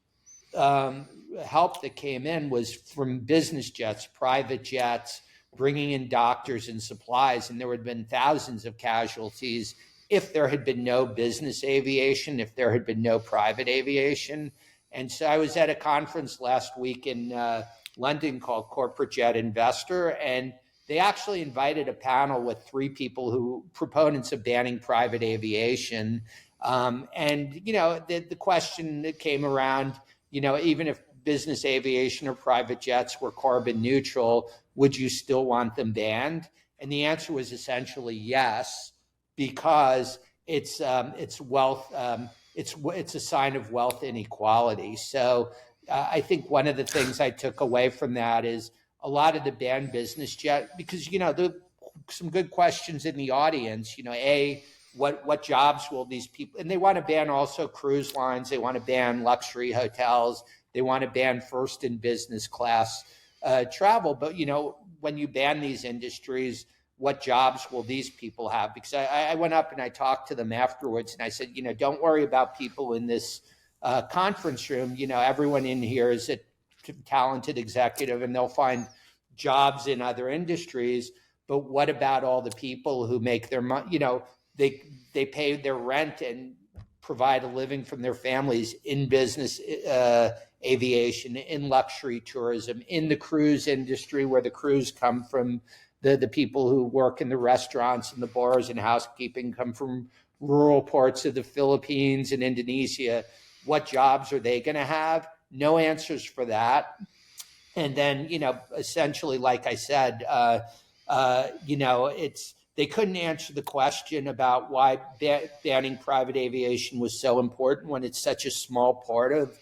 help that came in was from business jets, private jets, bringing in doctors and supplies. And there would have been thousands of casualties if there had been no business aviation, if there had been no private aviation. And so I was at a conference last week in London called Corporate Jet Investor, and they actually invited a panel with 3 people who proponents of banning private aviation. The question that came around, even if business aviation or private jets were carbon neutral, would you still want them banned? And the answer was essentially yes, because it's wealth. It's a sign of wealth inequality. So I think one of the things I took away from that is a lot of the banned business jet, because, some good questions in the audience, what jobs will these people, and they want to ban also cruise lines. They want to ban luxury hotels. They want to ban first and business class travel. But, when you ban these industries, what jobs will these people have? Because I went up and I talked to them afterwards and I said, don't worry about people in this conference room. Everyone in here is a talented executive and they'll find jobs in other industries. But what about all the people who make their money? They pay their rent and provide a living from their families in business aviation, in luxury tourism, in the cruise industry, where the crews come from. The people who work in the restaurants and the bars and housekeeping come from rural parts of the Philippines and Indonesia. What jobs are they going to have? No answers for that. And then, essentially, like I said, they couldn't answer the question about why banning private aviation was so important when it's such a small part of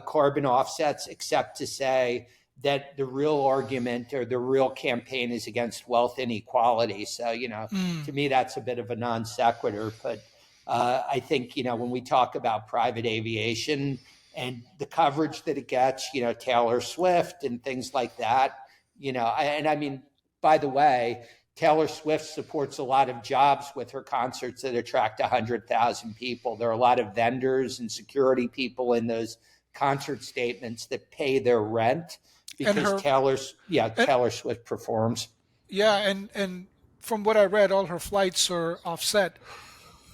carbon offsets, except to say that the real argument or the real campaign is against wealth inequality. So, to me, that's a bit of a non sequitur. But I think, when we talk about private aviation and the coverage that it gets, Taylor Swift and things like that, I mean, by the way, Taylor Swift supports a lot of jobs with her concerts that attract 100,000 people. There are a lot of vendors and security people in those concert statements that pay their rent because Taylor Swift performs. Yeah, and from what I read, all her flights are offset.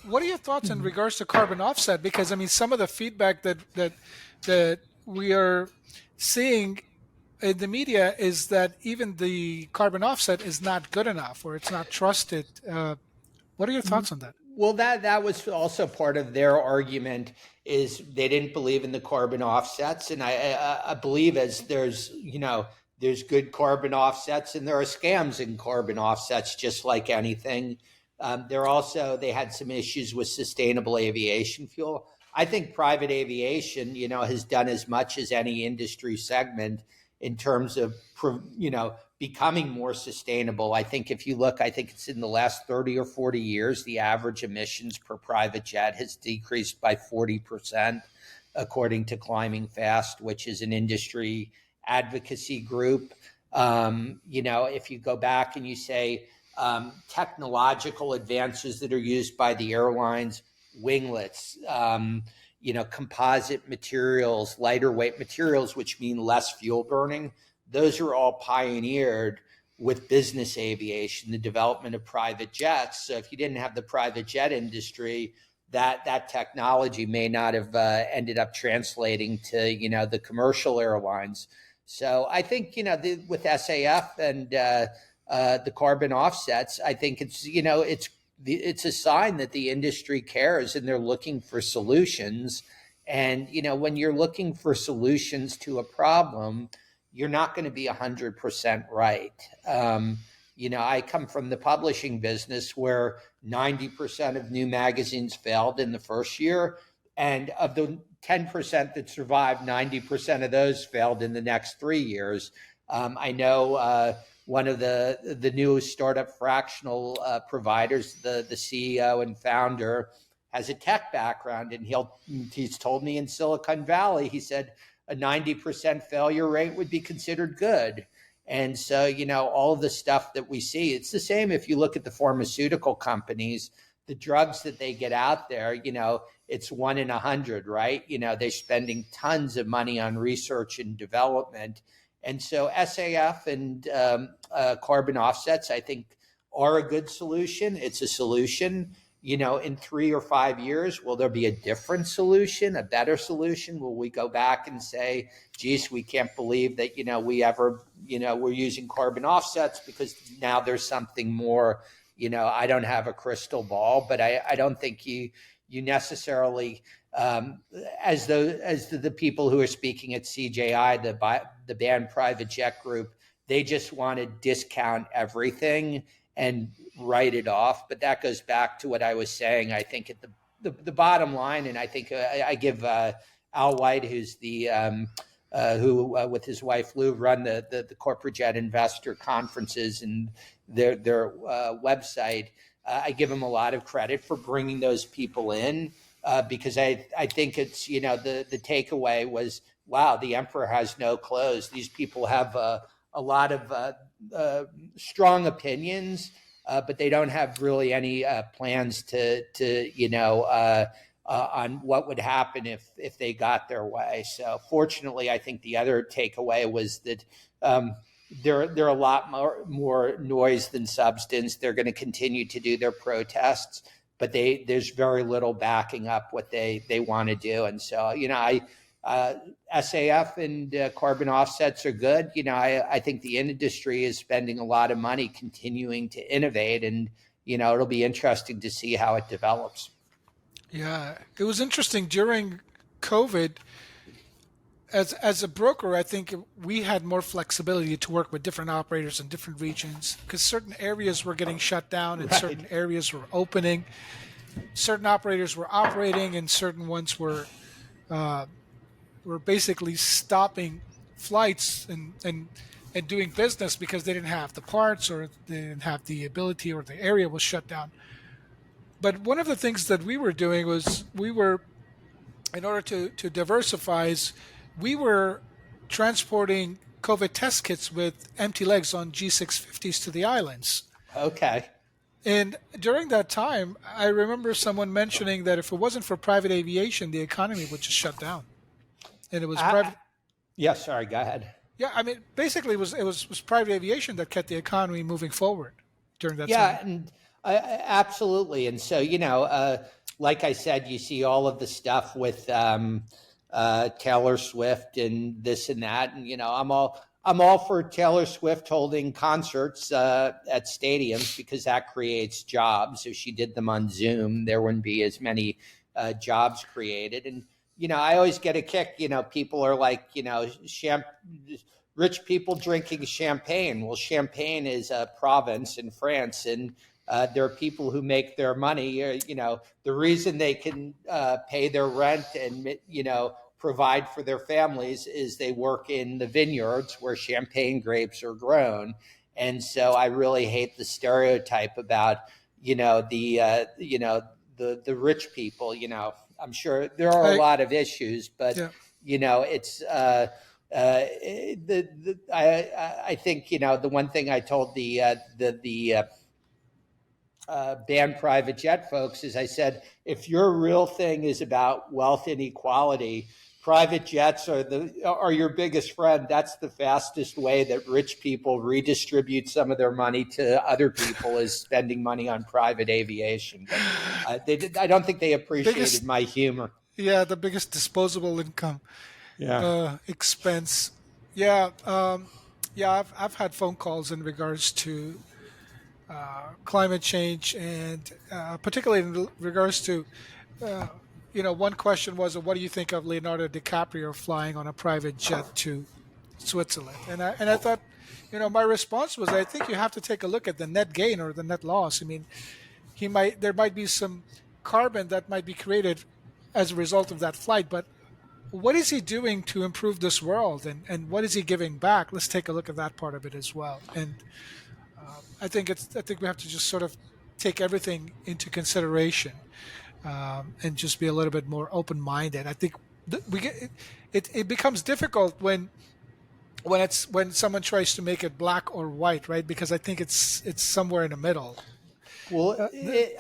What are your thoughts in regards to carbon offset? Because I mean, some of the feedback that we are seeing in the media is that even the carbon offset is not good enough, or it's not trusted. What are your thoughts on that? Well, that was also part of their argument is they didn't believe in the carbon offsets, and I believe as there's good carbon offsets and there are scams in carbon offsets, just like anything. They had some issues with sustainable aviation fuel. I think private aviation, has done as much as any industry segment in terms of, becoming more sustainable. I think if you look, I think it's in the last 30 or 40 years, the average emissions per private jet has decreased by 40%, according to Climbing Fast, which is an industry advocacy group. If you go back and you say technological advances that are used by the airlines, winglets, composite materials, lighter weight materials, which mean less fuel burning. Those are all pioneered with business aviation, the development of private jets. So if you didn't have the private jet industry, that technology may not have ended up translating to, the commercial airlines. So I think, with SAF and the carbon offsets, I think it's a sign that the industry cares and they're looking for solutions. And, when you're looking for solutions to a problem, you're not going to be 100% right. I come from the publishing business where 90% of new magazines failed in the first year. And of the 10% that survived, 90% of those failed in the next 3 years. I know one of the new startup fractional providers, the CEO and founder, has a tech background, and he's told me in Silicon Valley, he said a 90% failure rate would be considered good. And so, all of the stuff that we see, it's the same if you look at the pharmaceutical companies, the drugs that they get out there, it's 1 in 100, right? They're spending tons of money on research and development. And so SAF and carbon offsets, I think, are a good solution. It's a solution. In 3 or 5 years, will there be a different solution, a better solution? Will we go back and say, geez, we can't believe that, we're using carbon offsets because now there's something more, I don't have a crystal ball, but I don't think you necessarily, as the people who are speaking at CJI, the banned private jet group, they just want to discount everything and write it off. But that goes back to what I was saying. I think at the bottom line, and I think I give Al White, who's the who with his wife Lou run the corporate jet investor conferences and their website. I give him a lot of credit for bringing those people in because I think it's the takeaway was, wow, the emperor has no clothes. These people have a lot of strong opinions, but they don't have really any plans to on what would happen if they got their way. So fortunately, I think the other takeaway was that they're a lot more noise than substance. They're going to continue to do their protests, but there's very little backing up what they want to do. And so, SAF and carbon offsets are good. I think the industry is spending a lot of money continuing to innovate, and it'll be interesting to see how it develops. Yeah, it was interesting during COVID. as a broker, I think we had more flexibility to work with different operators in different regions because certain areas were getting shut down and Right. certain areas were opening. Certain operators were operating, and certain ones uh, were basically stopping flights and doing business because they didn't have the parts or they didn't have the ability or the area was shut down. But one of the things that we were doing was we were in order to diversify, is we were transporting COVID test kits with empty legs on G650s to the islands. Okay. And during that time, I remember someone mentioning that if it wasn't for private aviation, the economy would just shut down. And it was I, private. yeah, sorry, go ahead. Yeah, I mean, basically, it was private aviation that kept the economy moving forward during that Yeah, time. and absolutely. And so, like I said, you see all of the stuff with Taylor Swift and this and that, and I'm all for Taylor Swift holding concerts at stadiums because that creates jobs. If she did them on Zoom, there wouldn't be as many jobs created. And I always get a kick. People are like, rich people drinking champagne. Well, Champagne is a province in France, and there are people who make their money. The reason they can pay their rent and provide for their families is they work in the vineyards where champagne grapes are grown. And so I really hate the stereotype about the rich people. I'm sure there are a I, lot of issues, but yeah, it's I think the one thing I told the banned private jet folks is I said, if your real thing is about wealth inequality, private jets are your biggest friend. That's the fastest way that rich people redistribute some of their money to other people, is spending money on private aviation. But I don't think they appreciated biggest, my humor. yeah, the biggest disposable income Yeah. expense. Yeah, yeah, I've had phone calls in regards to climate change, and particularly in regards to, uh, one question was, what do you think of Leonardo DiCaprio flying on a private jet to Switzerland? And I thought, my response was, I think you have to take a look at the net gain or the net loss. I mean, there might be some carbon that might be created as a result of that flight, but what is he doing to improve this world, and what is he giving back? Let's take a look at that part of it as well. And I think we have to just sort of take everything into consideration, and just be a little bit more open-minded. I think we get it becomes difficult when someone tries to make it black or white, right? Because I think it's somewhere in the middle. Well,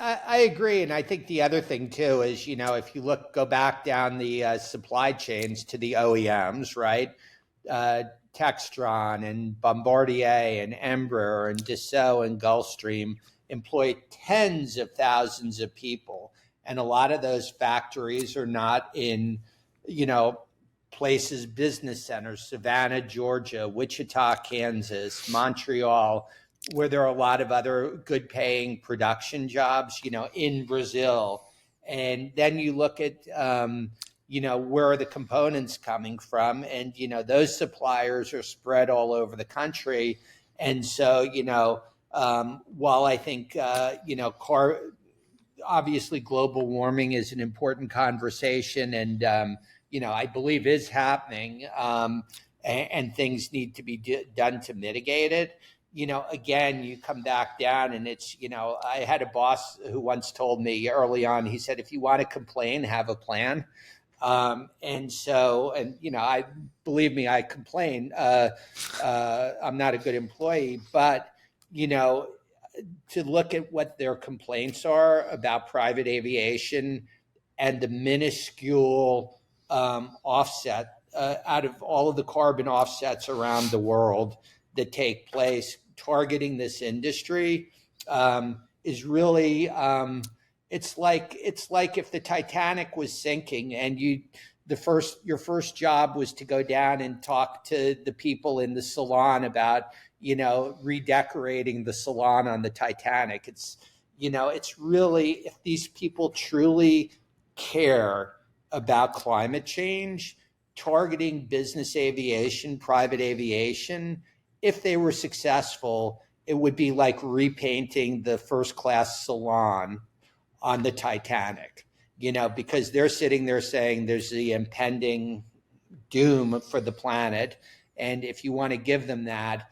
I agree, and I think the other thing too is, if you go back down the supply chains to the OEMs, right? Textron and Bombardier and Embraer and Dassault and Gulfstream employ tens of thousands of people, and a lot of those factories are not in, places, business centers, Savannah, Georgia, Wichita, Kansas, Montreal, where there are a lot of other good paying production jobs, in Brazil. And then you look at, where are the components coming from? And, those suppliers are spread all over the country. And so, while I think, obviously global warming is an important conversation, and, I believe is happening, and things need to be done to mitigate it. Again, you come back down and it's, I had a boss who once told me early on, he said, if you want to complain, have a plan. I believe me, I complain. I'm not a good employee, but, to look at what their complaints are about private aviation and the minuscule offset out of all of the carbon offsets around the world that take place targeting this industry, is really, it's like if the Titanic was sinking and your first job was to go down and talk to the people in the salon about, redecorating the salon on the Titanic. It's really, if these people truly care about climate change, targeting business aviation, private aviation, if they were successful, it would be like repainting the first class salon on the Titanic, because they're sitting there saying there's the impending doom for the planet. And if you want to give them that,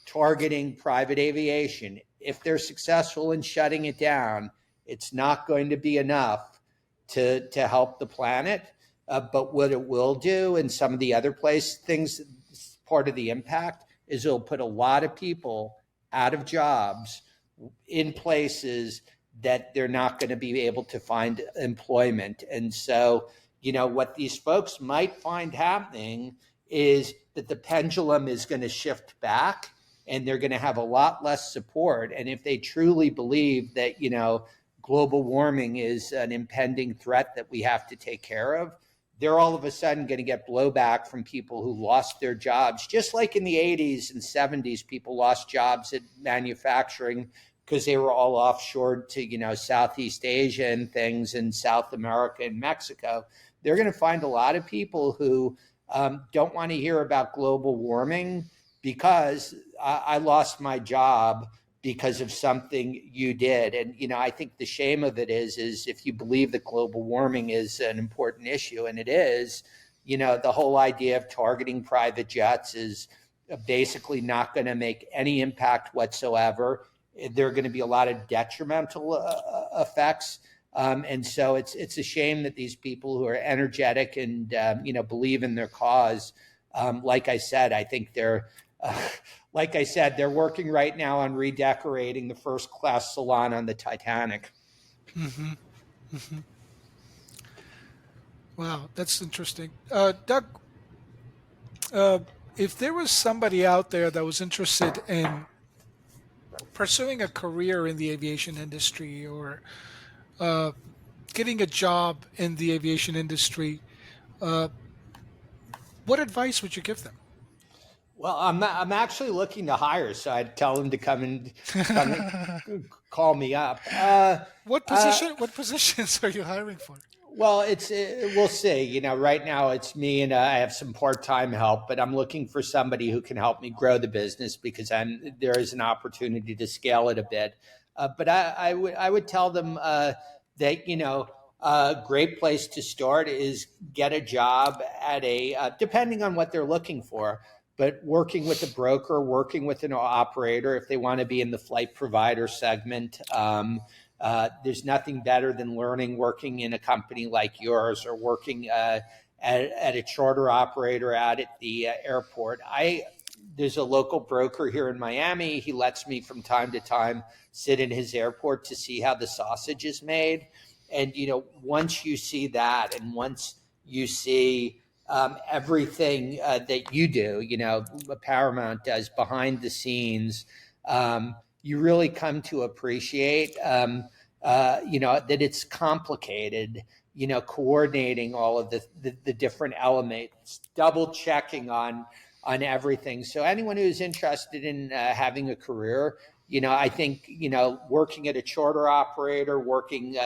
targeting private aviation, if they're successful in shutting it down, it's not going to be enough to help the planet. But what it will do, and some of the other things, part of the impact is it'll put a lot of people out of jobs in places that they're not going to be able to find employment. And so, what these folks might find happening is that the pendulum is going to shift back and they're going to have a lot less support. And if they truly believe that, global warming is an impending threat that we have to take care of, they're all of a sudden going to get blowback from people who lost their jobs. Just like in the 80s and 70s, people lost jobs at manufacturing because they were all offshored to, Southeast Asia and things, in South America and Mexico. They're going to find a lot of people who don't want to hear about global warming because I lost my job because of something you did. And, I think the shame of it is if you believe that global warming is an important issue, and it is, the whole idea of targeting private jets is basically not going to make any impact whatsoever. There are going to be a lot of detrimental effects. And so it's a shame that these people who are energetic and, believe in their cause, like I said, I think they're working right now on redecorating the first class salon on the Titanic. Mm-hmm. Mm-hmm. Wow, that's interesting. Doug, if there was somebody out there that was interested in pursuing a career in the aviation industry, or getting a job in the aviation industry, what advice would you give them? Well, I'm actually looking to hire, so I'd tell them to come and call me up. What position? What positions are you hiring for? Well, we'll see. Right now it's me and I have some part-time help, but I'm looking for somebody who can help me grow the business because there is an opportunity to scale it a bit. But I would tell them that a great place to start is get a job at depending on what they're looking for, but working with a broker, working with an operator if they want to be in the flight provider segment. There's nothing better than working in a company like yours, or working at a charter operator out at the airport. There's a local broker here in Miami. He lets me from time to time sit in his airport to see how the sausage is made. And, once you see that, and once you see everything that you do, Paramount does behind the scenes, you really come to appreciate, that it's complicated, coordinating all of the different elements, double checking on everything. So anyone who's interested in having a career, I think, working at a charter operator, working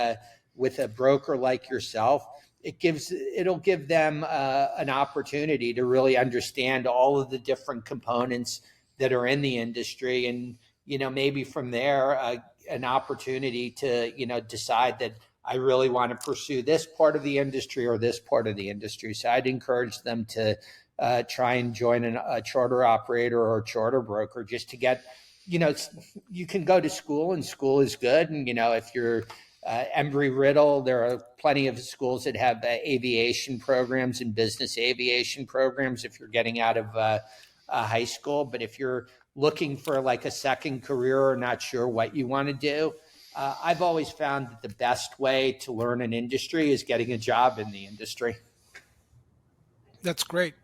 with a broker like yourself, it'll give them an opportunity to really understand all of the different components that are in the industry. And, maybe from there, an opportunity to, decide that I really want to pursue this part of the industry or this part of the industry. So I'd encourage them to try and join a charter operator or a charter broker, just to get, you can go to school, and school is good. And, if you're Embry-Riddle, there are plenty of schools that have aviation programs and business aviation programs if you're getting out of high school. But if you're looking for like a second career or not sure what you want to do, I've always found that the best way to learn an industry is getting a job in the industry. That's great.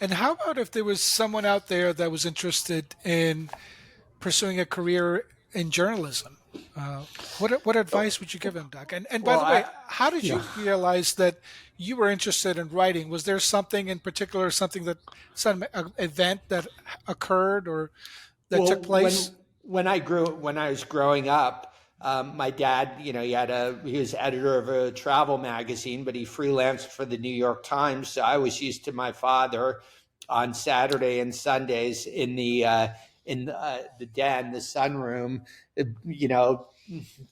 And how about if there was someone out there that was interested in pursuing a career in journalism? What advice would you give him, Doug? And by the way, how did you realize that you were interested in writing? Was there something in particular, some event that occurred or that took place? When I was growing up, My dad, he was editor of a travel magazine, but he freelanced for the New York Times. So I was used to my father on Saturday and Sundays in the den, the sunroom, you know,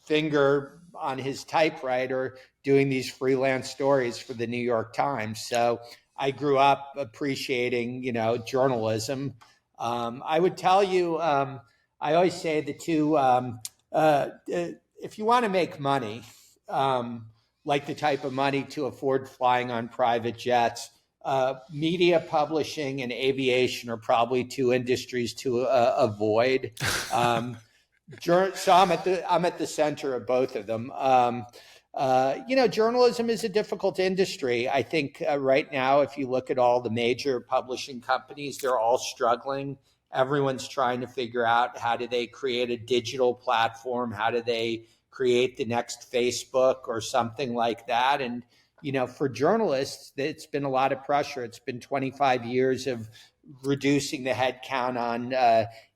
finger on his typewriter doing these freelance stories for the New York Times. So I grew up appreciating, journalism. I would tell you, I always say the two, if you want to make money, like the type of money to afford flying on private jets, media publishing and aviation are probably two industries to avoid. So I'm at the center of both of them. Journalism is a difficult industry. I think right now, if you look at all the major publishing companies, they're all struggling. Everyone's trying to figure out how do they create a digital platform? How do they create the next Facebook or something like that? And, for journalists, it's been a lot of pressure. It's been 25 years of reducing the headcount on,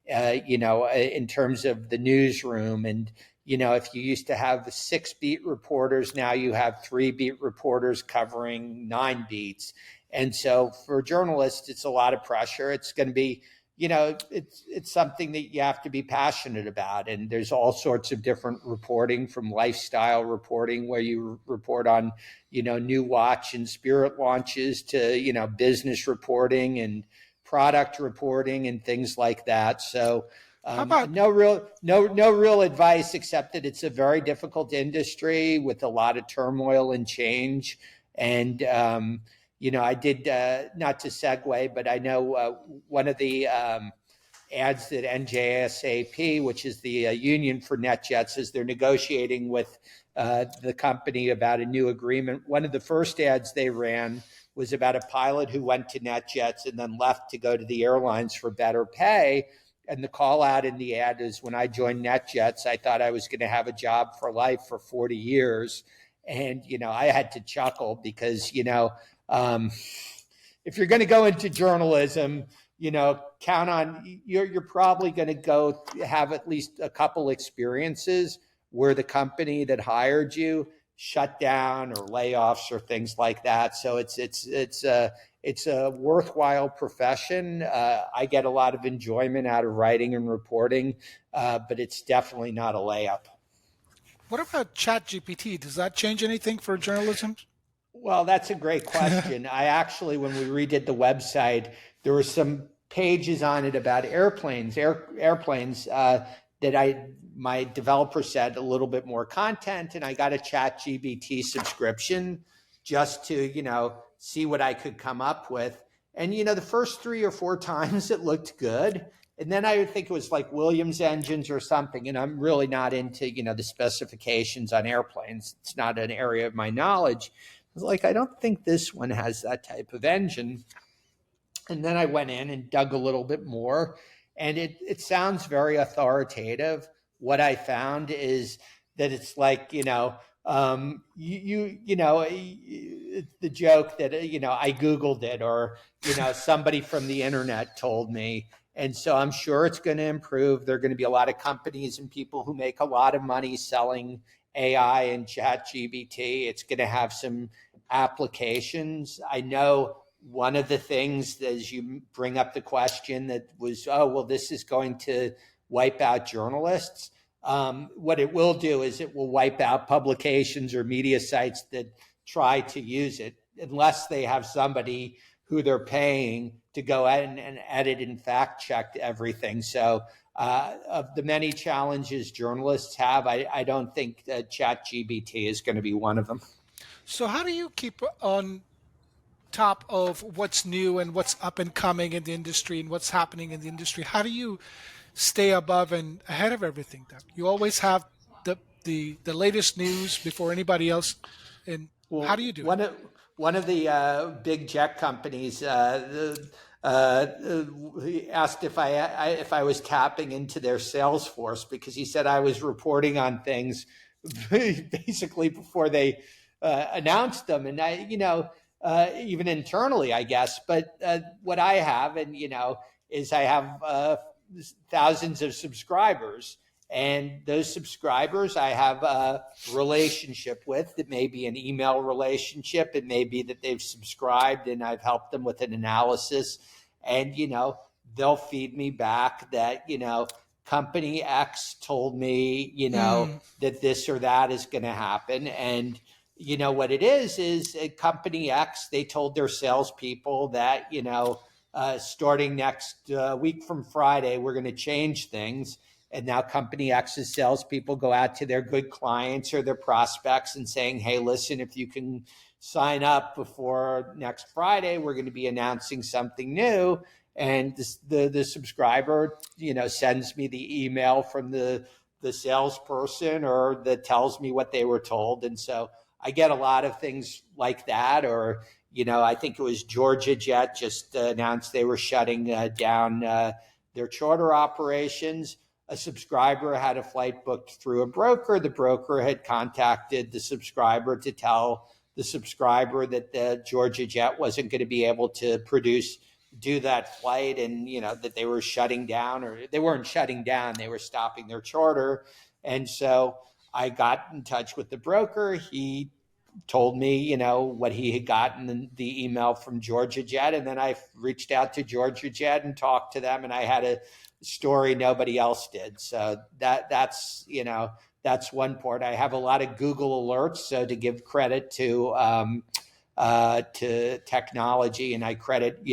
in terms of the newsroom. And, if you used to have 6 beat reporters, now you have 3 beat reporters covering 9 beats. And so for journalists, it's a lot of pressure. It's going to be, it's something that you have to be passionate about. And there's all sorts of different reporting, from lifestyle reporting, where you report on, new watch and spirit launches, to, business reporting and product reporting and things like that. So no real advice, except that it's a very difficult industry with a lot of turmoil and change. And, I did, not to segue, but I know one of the ads that NJSAP, which is the union for NetJets, as they're negotiating with the company about a new agreement. One of the first ads they ran was about a pilot who went to NetJets and then left to go to the airlines for better pay. And the call out in the ad is, when I joined NetJets, I thought I was going to have a job for life for 40 years. And, I had to chuckle because, if you're going to go into journalism, count on you're probably going to go have at least a couple experiences where the company that hired you shut down, or layoffs or things like that. So it's a worthwhile profession. I get a lot of enjoyment out of writing and reporting, but it's definitely not a layup. What about ChatGPT? Does that change anything for journalism? Well, that's a great question. I actually, when we redid the website, there were some pages on it about airplanes that my developer said a little bit more content, and I got a ChatGPT subscription just to, see what I could come up with. And, the first 3 or 4 times it looked good. And then I would think it was like Williams engines or something. And I'm really not into, the specifications on airplanes. It's not an area of my knowledge. I was like, I don't think this one has that type of engine. And then I went in and dug a little bit more, and it sounds very authoritative. What I found is that it's like, the joke that, I Googled it, or, somebody from the internet told me. And so I'm sure it's going to improve. There are going to be a lot of companies and people who make a lot of money selling AI and ChatGPT. It's going to have some applications. I know one of the things, as you bring up the question, that was, this is going to wipe out journalists. What it will do is it will wipe out publications or media sites that try to use it, unless they have somebody who they're paying to go out and edit and fact check everything. So of the many challenges journalists have, I don't think that ChatGPT is going to be one of them. So how do you keep on top of what's new and what's up and coming in the industry and what's happening in the industry? How do you stay above and ahead of everything, Doug? You always have the latest news before anybody else. And how do you do it? One of the big jet companies asked if I was tapping into their sales force, because he said I was reporting on things basically before they announced them. And even internally, I guess. But what I have, is I have thousands of subscribers. And those subscribers I have a relationship with. It may be an email relationship. It may be that they've subscribed and I've helped them with an analysis. And, they'll feed me back that, company X told me, Mm, that this or that is going to happen. And, what it is company X, they told their salespeople that, starting next week from Friday, we're going to change things. And now company X's salespeople go out to their good clients or their prospects and saying, hey, listen, if you can sign up before next Friday, we're going to be announcing something new. And the subscriber, sends me the email from the salesperson or that tells me what they were told. And so I get a lot of things like that. Or, I think it was Georgia Jet just announced they were shutting down their charter operations. A subscriber had a flight booked through a broker. The broker had contacted the subscriber to tell the subscriber that the Georgia Jet wasn't going to be able to do that flight, and that they were shutting down, or they weren't shutting down, they were stopping their charter. And so I got in touch with the broker. He told me, what he had gotten in the email from Georgia Jet. And then I reached out to Georgia Jet and talked to them, and I had a story nobody else did. So that's one part. I have a lot of Google alerts. So to give credit to technology, and I credit,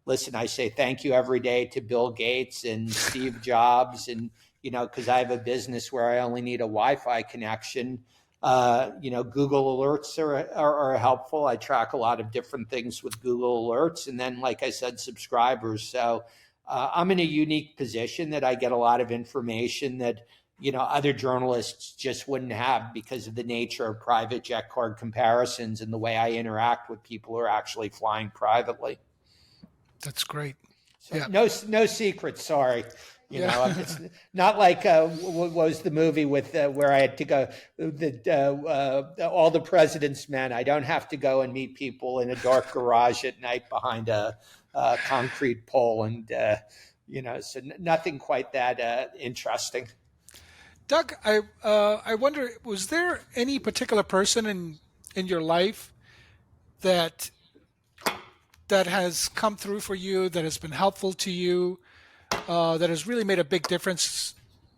listen, I say thank you every day to Bill Gates and Steve Jobs, and because I have a business where I only need a Wi-Fi connection. Google alerts are helpful. I track a lot of different things with Google alerts, and then, like I said, subscribers. So I'm in a unique position that I get a lot of information that other journalists just wouldn't have, because of the nature of private jet card comparisons and the way I interact with people who are actually flying privately. that's great. So Yeah. no secrets. Sorry. Yeah. It's not like what was the movie with where I had to go, All the President's Men. I don't have to go and meet people in a dark garage at night behind a concrete pole, and so nothing quite that interesting. Doug, I wonder, was there any particular person in your life that has come through for you, that has been helpful to you, that has really made a big difference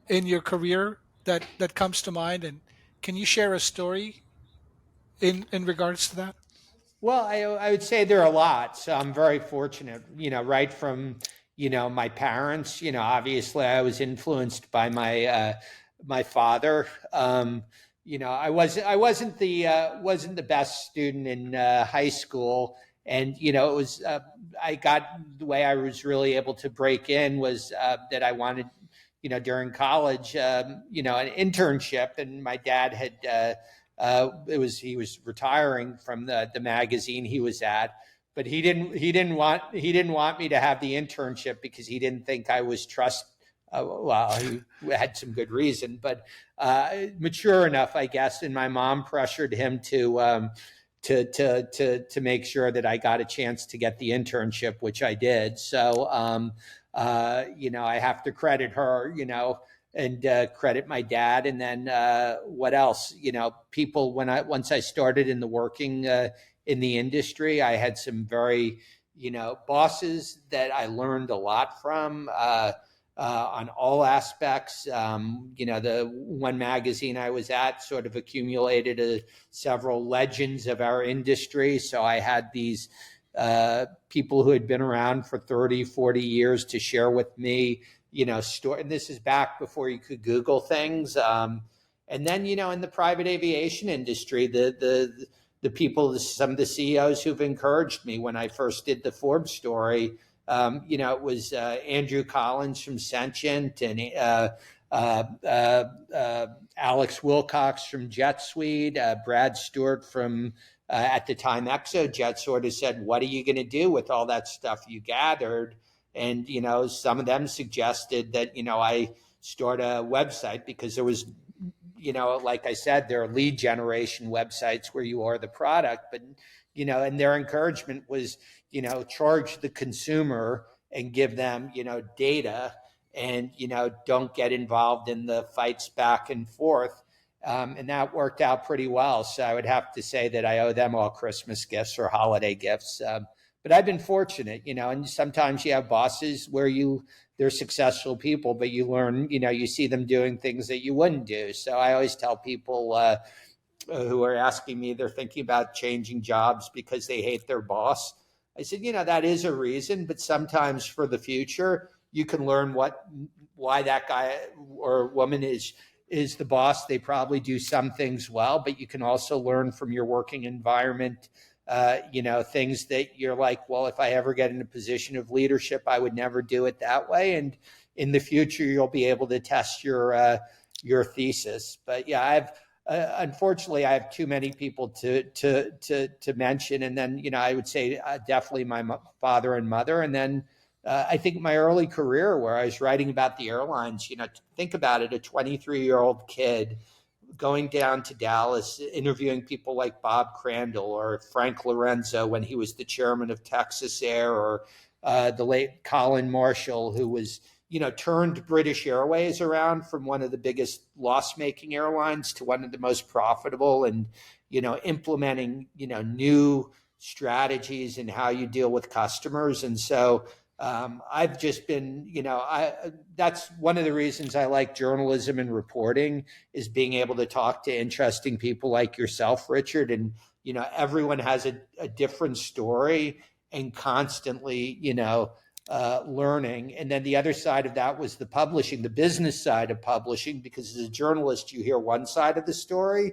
in your career, that comes to mind? And can you share a story in regards to that? Well, I would say there are a lot. So I'm very fortunate, right from, my parents. Obviously I was influenced by my father. I wasn't the best student in high school. And, it was, I got, the way I was really able to break in was that I wanted, during college, an internship. And my dad had, he was retiring from the magazine he was at, but he didn't want me to have the internship because he didn't think I was well, he had some good reason, but mature enough, I guess. And my mom pressured him to make sure that I got a chance to get the internship, which I did. So I have to credit her, and credit my dad. And then what else? People, once I started in in the industry, I had some very, bosses that I learned a lot from on all aspects. The one magazine I was at sort of accumulated several legends of our industry. So I had these people who had been around for 30, 40 years to share with me, and this is back before you could Google things. And then, in the private aviation industry, the people, some of the CEOs who've encouraged me when I first did the Forbes story, it was Andrew Collins from Sentient, and Alex Wilcox from Jet Suite, Brad Stewart from, at the time, ExoJet, sort of said, what are you going to do with all that stuff you gathered? And, some of them suggested that, I start a website, because there was, like I said, there are lead generation websites where you are the product, but, and their encouragement was, charge the consumer and give them, data. and, don't get involved in the fights back and forth. And that worked out pretty well. So I would have to say that I owe them all Christmas gifts or holiday gifts. But I've been fortunate, and sometimes you have bosses where they're successful people, but you learn, you see them doing things that you wouldn't do. So I always tell people who are asking me, they're thinking about changing jobs because they hate their boss. I said, that is a reason, but sometimes for the future, you can learn why that guy or woman is the boss. They probably do some things well, but you can also learn from your working environment, things that you're like, well, if I ever get in a position of leadership, I would never do it that way. And in the future, you'll be able to test your thesis. But yeah, unfortunately, I have too many people to mention. And then, I would say definitely my father and mother. And then I think my early career where I was writing about the airlines, think about it, a 23-year-old kid going down to Dallas, interviewing people like Bob Crandall or Frank Lorenzo when he was the chairman of Texas Air, or the late Colin Marshall, who was, turned British Airways around from one of the biggest loss-making airlines to one of the most profitable, and, implementing, new strategies in how you deal with customers. And so I've just been, that's one of the reasons I like journalism and reporting, is being able to talk to interesting people like yourself, Richard. And, everyone has a different story, and constantly, learning. And then the other side of that was the publishing, the business side of publishing, because as a journalist, you hear one side of the story.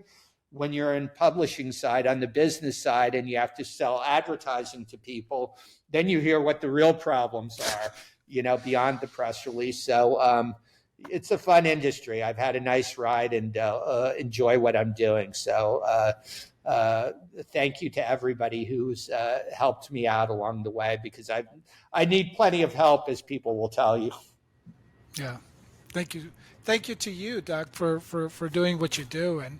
When you're in publishing side, on the business side, and you have to sell advertising to people, then you hear what the real problems are, beyond the press release. So it's a fun industry. I've had a nice ride and enjoy what I'm doing. So thank you to everybody who's helped me out along the way, because I need plenty of help, as people will tell you. Yeah. Thank you. Thank you to you, Doug, for doing what you do. And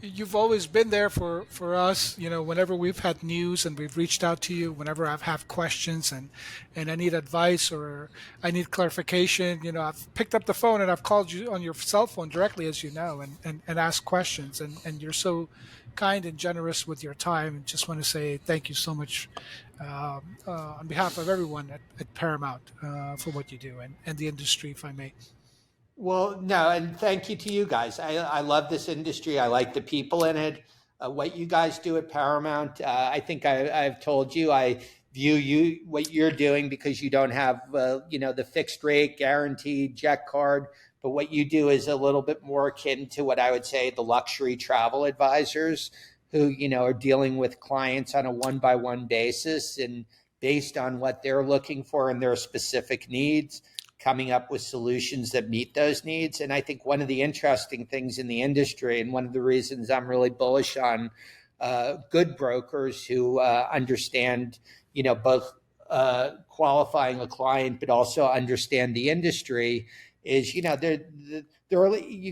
you've always been there for us, whenever we've had news, and we've reached out to you whenever I have questions, and I need advice or I need clarification. I've picked up the phone and I've called you on your cell phone directly, as you know, and asked questions. And you're so kind and generous with your time. And just want to say thank you so much on behalf of everyone at Paramount for what you do, and the industry, if I may. Well, no, and thank you to you guys. I love this industry. I like the people in it. What you guys do at Paramount, I think I've told you, I view what you're doing, because you don't have, the fixed rate guaranteed jet card. But what you do is a little bit more akin to what I would say the luxury travel advisors, who, are dealing with clients on a one-by-one basis, and based on what they're looking for and their specific needs, coming up with solutions that meet those needs. And I think one of the interesting things in the industry, and one of the reasons I'm really bullish on good brokers who understand, both qualifying a client, but also understand the industry, is, you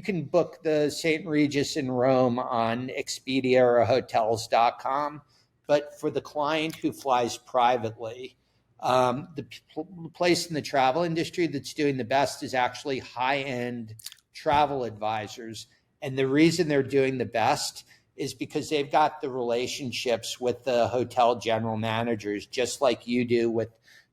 can book the St. Regis in Rome on Expedia or hotels.com. But for the client who flies privately, the place in the travel industry that's doing the best is actually high-end travel advisors. And the reason they're doing the best is because they've got the relationships with the hotel general managers, just like you do with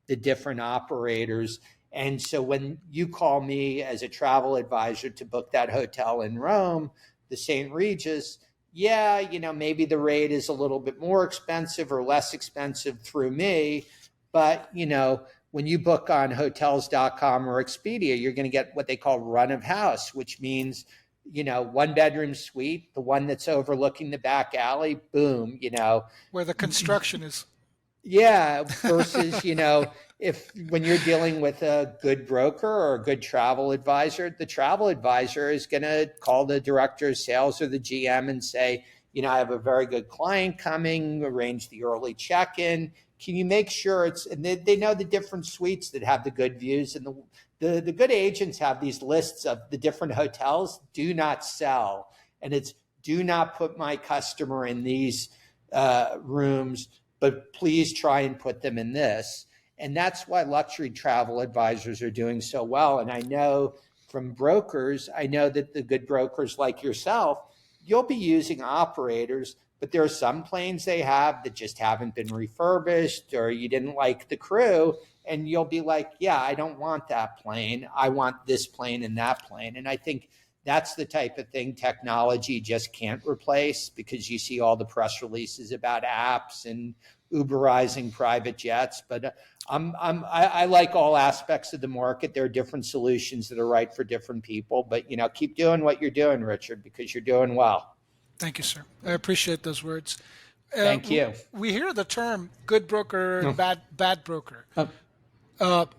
the different operators. And so when you call me as a travel advisor to book that hotel in Rome, the St. Regis, yeah, maybe the rate is a little bit more expensive or less expensive through me. But, when you book on hotels.com or Expedia, you're going to get what they call run of house, which means, one bedroom suite, the one that's overlooking the back alley, boom, Where the construction is. Yeah. Versus, if when you're dealing with a good broker or a good travel advisor, the travel advisor is going to call the director of sales or the GM and say, I have a very good client coming, arrange the early check-in. Can you make sure and they know the different suites that have the good views, and the good agents have these lists of the different hotels do not sell. And it's, do not put my customer in these rooms, but please try and put them in this. And that's why luxury travel advisors are doing so well. And I know from brokers, I know that the good brokers like yourself, you'll be using operators, but there are some planes they have that just haven't been refurbished, or you didn't like the crew. And you'll be like, yeah, I don't want that plane. I want this plane and that plane. And I think that's the type of thing technology just can't replace, because you see all the press releases about apps and Uberizing private jets. But I like all aspects of the market. There are different solutions that are right for different people. But keep doing what you're doing, Richard, because you're doing well. Thank you, sir. I appreciate those words. Thank you. We hear the term good broker, and bad broker. What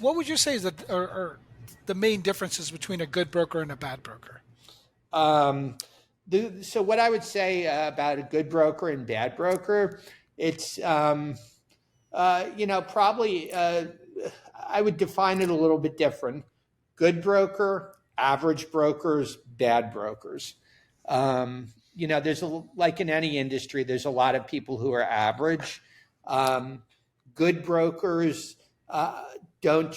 would you say is are the main differences between a good broker and a bad broker? So what I would say about a good broker and bad broker, it's probably I would define it a little bit different. Good broker, average brokers, bad brokers. There's like in any industry, there's a lot of people who are average. Good brokers don't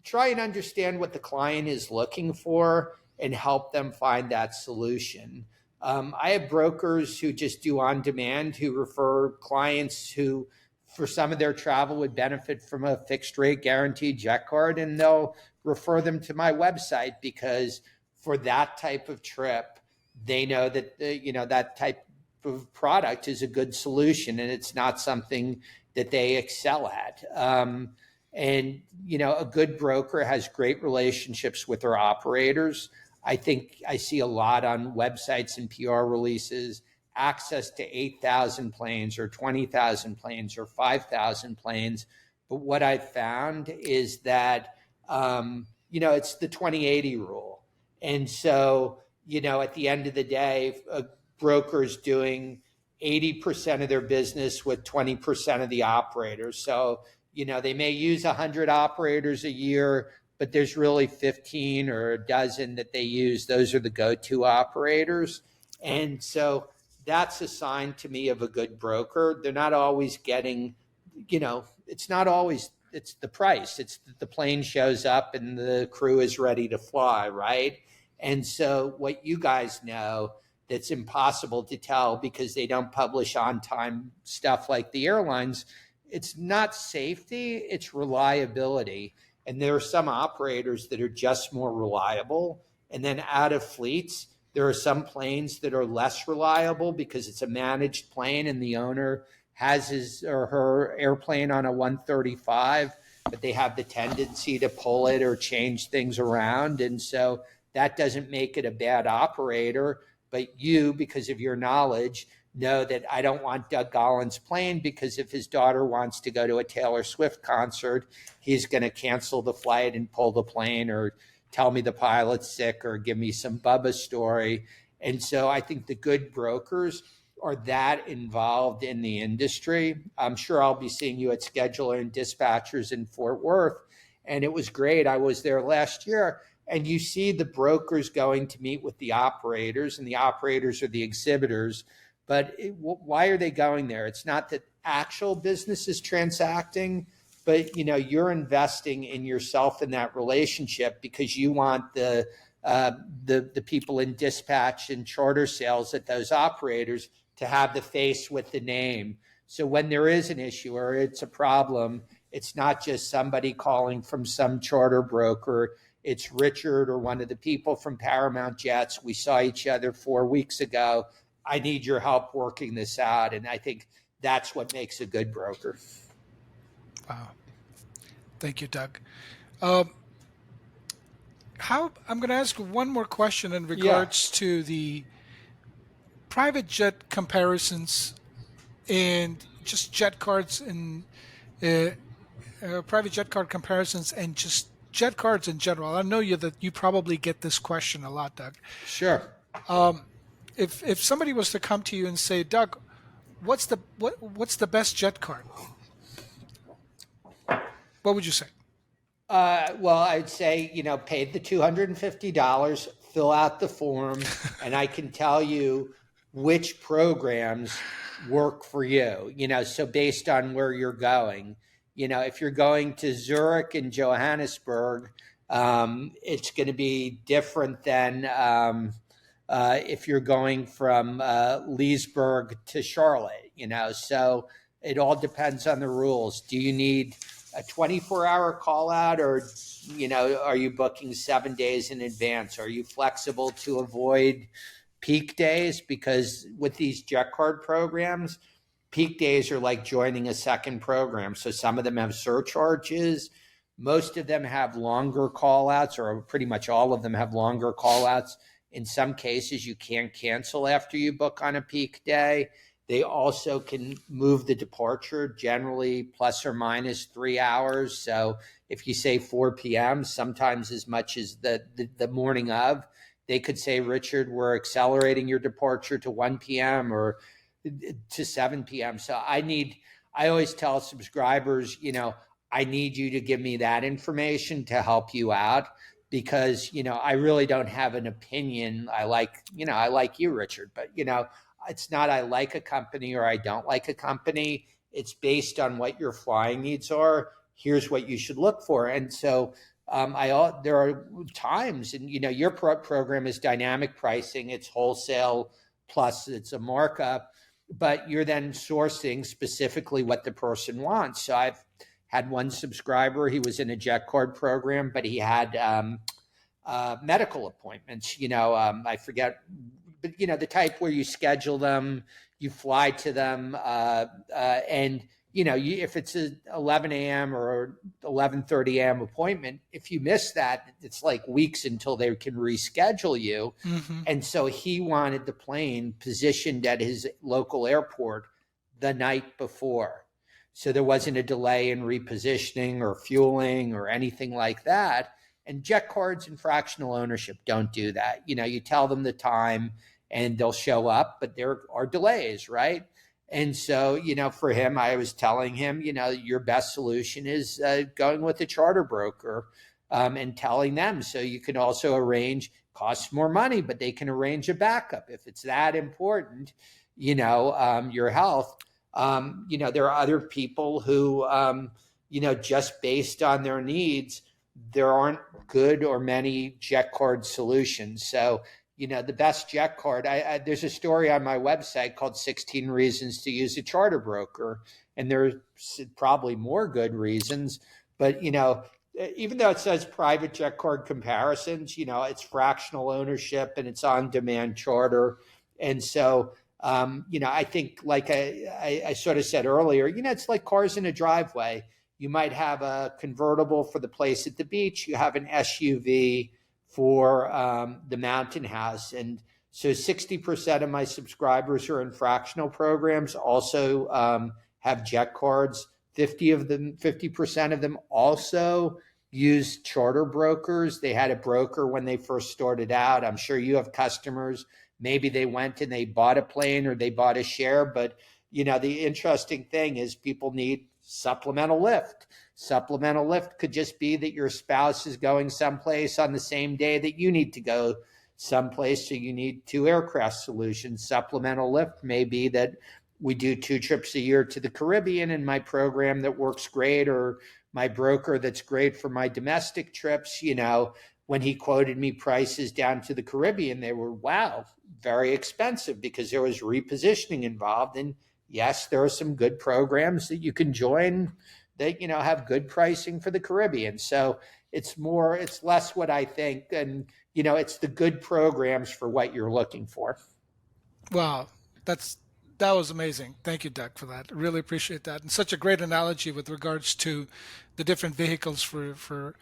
try and understand what the client is looking for and help them find that solution. I have brokers who just do on demand, who refer clients who, for some of their travel, would benefit from a fixed rate guaranteed jet card, and they'll refer them to my website, because for that type of trip, they know that that type of product is a good solution, and it's not something that they excel at. A good broker has great relationships with their operators. I think I see a lot on websites and PR releases, access to 8,000 planes or 20,000 planes or 5,000 planes. But what I've found is that, it's the 20/80 rule. And so, at the end of the day, a broker's doing 80% of their business with 20% of the operators. So, they may use 100 operators a year, but there's really 15 or a dozen that they use. Those are the go-to operators. And so that's a sign to me of a good broker. They're not always getting, it's the price. It's the plane shows up and the crew is ready to fly, right? And so what you guys know that's impossible to tell because they don't publish on-time stuff like the airlines, it's not safety, it's reliability. And there are some operators that are just more reliable. And then out of fleets, there are some planes that are less reliable because it's a managed plane and the owner has his or her airplane on a 135, but they have the tendency to pull it or change things around. And so that doesn't make it a bad operator, but you, because of your knowledge, know that I don't want Doug Gollan's plane, because if his daughter wants to go to a Taylor Swift concert, he's going to cancel the flight and pull the plane, or tell me the pilot's sick, or give me some Bubba story. And so I think the good brokers are that involved in the industry. I'm sure I'll be seeing you at Scheduler and Dispatchers in Fort Worth. And it was great. I was there last year. And you see the brokers going to meet with the operators, and the operators are the exhibitors. But why are they going there? It's not that actual business is transacting, but you're investing in yourself in that relationship, because you want the people in dispatch and charter sales at those operators to have the face with the name. So when there is an issue or it's a problem, it's not just somebody calling from some charter broker. It's Richard or one of the people from Paramount Jets. We saw each other 4 weeks ago. I need your help working this out. And I think that's what makes a good broker. Wow. Thank you, Doug. I'm going to ask one more question in regards to the private jet comparisons and just jet cards and private jet card comparisons and just jet cards in general. I know that you probably get this question a lot, Doug. Sure. If somebody was to come to you and say, Doug, what's the best jet card? What would you say? Well, I'd say, pay the $250, fill out the form, and I can tell you which programs work for you, so based on where you're going, if you're going to Zurich and Johannesburg, it's going to be different than if you're going from Leesburg to Charlotte, so it all depends on the rules. Do you need a 24-hour call out, or, are you booking 7 days in advance? Are you flexible to avoid peak days? Because with these jet card programs, peak days are like joining a second program. So some of them have surcharges. Most of them have longer call outs, or pretty much all of them have longer call outs. In some cases, you can't cancel after you book on a peak day. They also can move the departure, generally plus or minus 3 hours. So if you say 4 p.m., sometimes as much as the morning of, they could say, Richard, we're accelerating your departure to 1 p.m. or to 7 p.m. So I always tell subscribers, I need you to give me that information to help you out, because, I really don't have an opinion. I like you, Richard, but, it's not I like a company or I don't like a company. It's based on what your flying needs are. Here's what you should look for. And so there are times, and your program is dynamic pricing. It's wholesale plus it's a markup, but you're then sourcing specifically what the person wants. So I've had one subscriber. He was in a jet card program, but he had medical appointments. I forget, but the type where you schedule them, you fly to them, and if it's a 11 a.m. or 11:30 a.m. appointment, if you miss that, it's like weeks until they can reschedule you. Mm-hmm. And so he wanted the plane positioned at his local airport the night before, so there wasn't a delay in repositioning or fueling or anything like that. And jet cards and fractional ownership don't do that. You tell them the time and they'll show up, but there are delays, right? And so, for him, I was telling him, your best solution is going with a charter broker and telling them. So you can also arrange, costs more money, but they can arrange a backup if it's that important, your health. There are other people who, just based on their needs, there aren't good or many jet card solutions. So, the best jet card, there's a story on my website called 16 Reasons to Use a Charter Broker. And there's probably more good reasons, but, even though it says private jet card comparisons, it's fractional ownership and it's on-demand charter. And so, I think, like I sort of said earlier, it's like cars in a driveway. You might have a convertible for the place at the beach. You have an SUV for the mountain house. And so 60% of my subscribers who are in fractional programs also have jet cards. 50% of them also use charter brokers. They had a broker when they first started out. I'm sure you have customers. Maybe they went and they bought a plane or they bought a share. But, the interesting thing is people need supplemental lift. Supplemental lift could just be that your spouse is going someplace on the same day that you need to go someplace, so you need 2 aircraft solutions. Supplemental lift may be that we do 2 trips a year to the Caribbean in my program that works great, or my broker that's great for my domestic trips. When he quoted me prices down to the Caribbean, they were, wow, very expensive because there was repositioning involved. And yes, there are some good programs that you can join that, have good pricing for the Caribbean. So it's less what I think. And, it's the good programs for what you're looking for. Wow. That was amazing. Thank you, Doug, for that. Really appreciate that. And such a great analogy with regards to the different vehicles for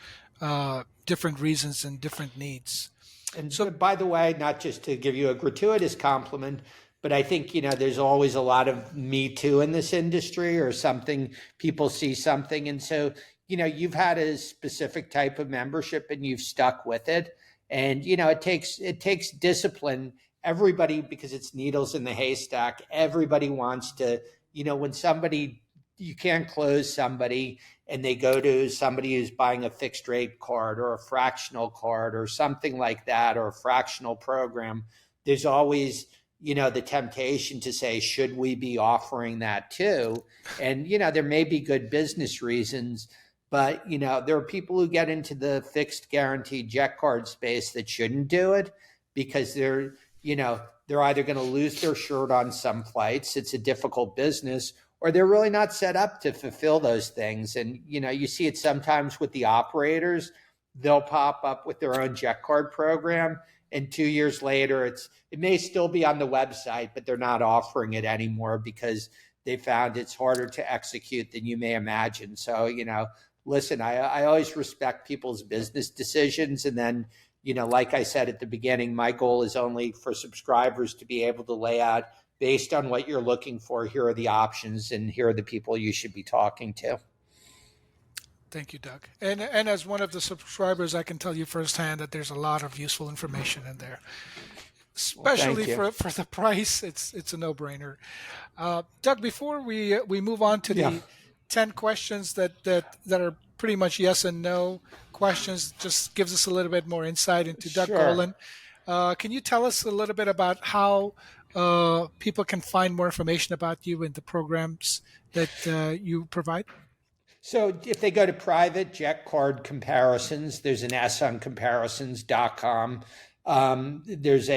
different reasons and different needs. And so, by the way, not just to give you a gratuitous compliment, but I think, there's always a lot of me too in this industry, or something, people see something. And so, you've had a specific type of membership and you've stuck with it. And, it takes discipline. Everybody, because it's needles in the haystack, everybody wants to, when you can't close somebody and they go to somebody who's buying a fixed rate card or a fractional card or something like that, or a fractional program, there's always the temptation to say, should we be offering that too? And, there may be good business reasons, but, there are people who get into the fixed guaranteed jet card space that shouldn't do it because they're either going to lose their shirt on some flights. It's a difficult business, or they're really not set up to fulfill those things. And, you see it sometimes with the operators. They'll pop up with their own jet card program, and 2 years later, it may still be on the website, but they're not offering it anymore because they found it's harder to execute than you may imagine. So, listen, I always respect people's business decisions. And then, like I said at the beginning, my goal is only for subscribers to be able to lay out, based on what you're looking for, here are the options and here are the people you should be talking to. Thank you, Doug. And as one of the subscribers, I can tell you firsthand that there's a lot of useful information in there, especially for the price. It's a no-brainer. Doug, before we move on to the 10 questions that are pretty much yes and no questions, just gives us a little bit more insight into Doug Gollan. Can you tell us a little bit about how people can find more information about you and the programs that you provide? So if they go to Private Jet Card Comparisons, there's an S on comparisons.com. There's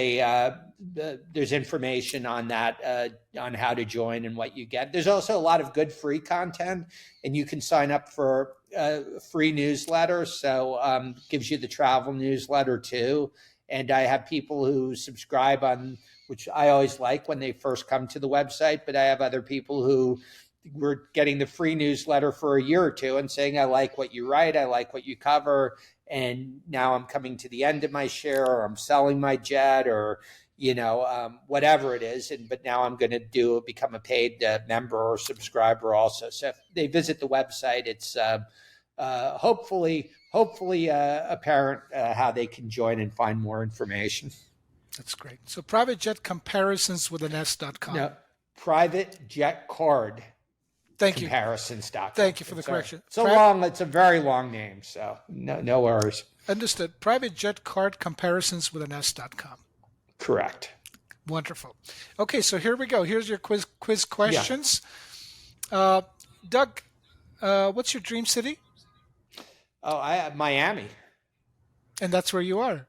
information on that, on how to join and what you get. There's also a lot of good free content, and you can sign up for a free newsletter. So gives you the travel newsletter too. And I have people who subscribe on, which I always like when they first come to the website, but I have other people who were getting the free newsletter for a year or two and saying, I like what you write, I like what you cover, and now I'm coming to the end of my share, or I'm selling my jet, or whatever it is. But now I'm going to become a paid member or subscriber also. So if they visit the website, it's hopefully apparent how they can join and find more information. That's great. So Private Jet Comparisons with an S.com. No, Private Jet Card. Thank you. Comparisons.com. Thank you for the correction. It's a very long name, so no worries. Understood. Private Jet Card Comparisons with an S.com. Correct. Wonderful. Okay, so here we go. Here's your quiz questions. Yeah. Doug, what's your dream city? Oh, Miami. And that's where you are?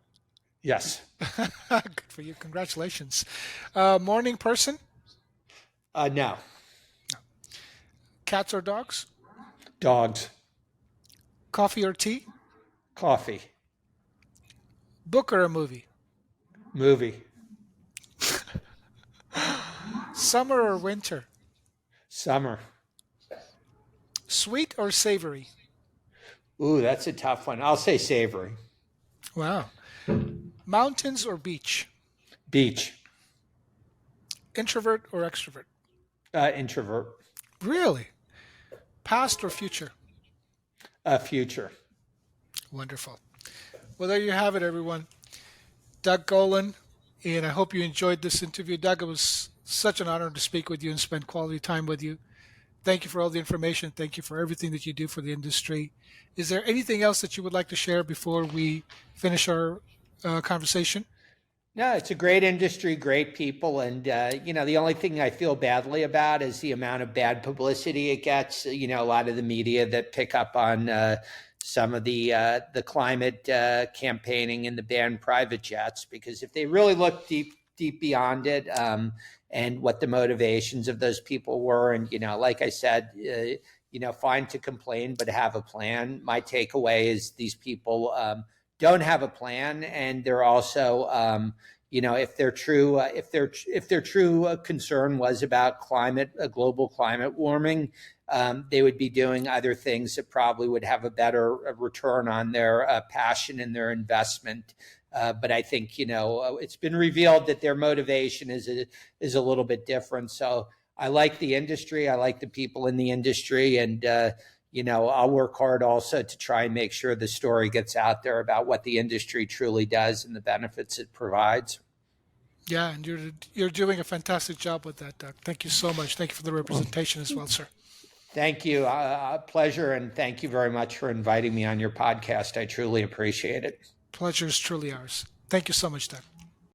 Yes. Good for you. Congratulations. Morning person? No. Cats or dogs? Dogs. Coffee or tea? Coffee. Book or a movie? Movie. Summer or winter? Summer. Sweet or savory? Ooh, that's a tough one. I'll say savory. Wow. Mountains or beach? Beach. Introvert or extrovert? Introvert. Really? Past or future? Future. Wonderful. Well, there you have it, everyone. Doug Gollan, and I hope you enjoyed this interview. Doug, it was such an honor to speak with you and spend quality time with you. Thank you for all the information. Thank you for everything that you do for the industry. Is there anything else that you would like to share before we finish our conversation? No, it's a great industry, great people. And, the only thing I feel badly about is the amount of bad publicity it gets. A lot of the media that pick up on some of the climate campaigning and the banned private jets, because if they really look deep beyond it and what the motivations of those people were, and, like I said, fine to complain, but have a plan. My takeaway is these people don't have a plan, and they're also, if their true concern was about global climate warming, they would be doing other things that probably would have a better return on their passion and their investment. But I think it's been revealed that their motivation is a little bit different. So I like the industry, I like the people in the industry, and I'll work hard also to try and make sure the story gets out there about what the industry truly does and the benefits it provides. Yeah, and you're doing a fantastic job with that, Doug. Thank you so much. Thank you for the representation as well, sir. Thank you. Pleasure, and thank you very much for inviting me on your podcast. I truly appreciate it. Pleasure is truly ours. Thank you so much, Doug.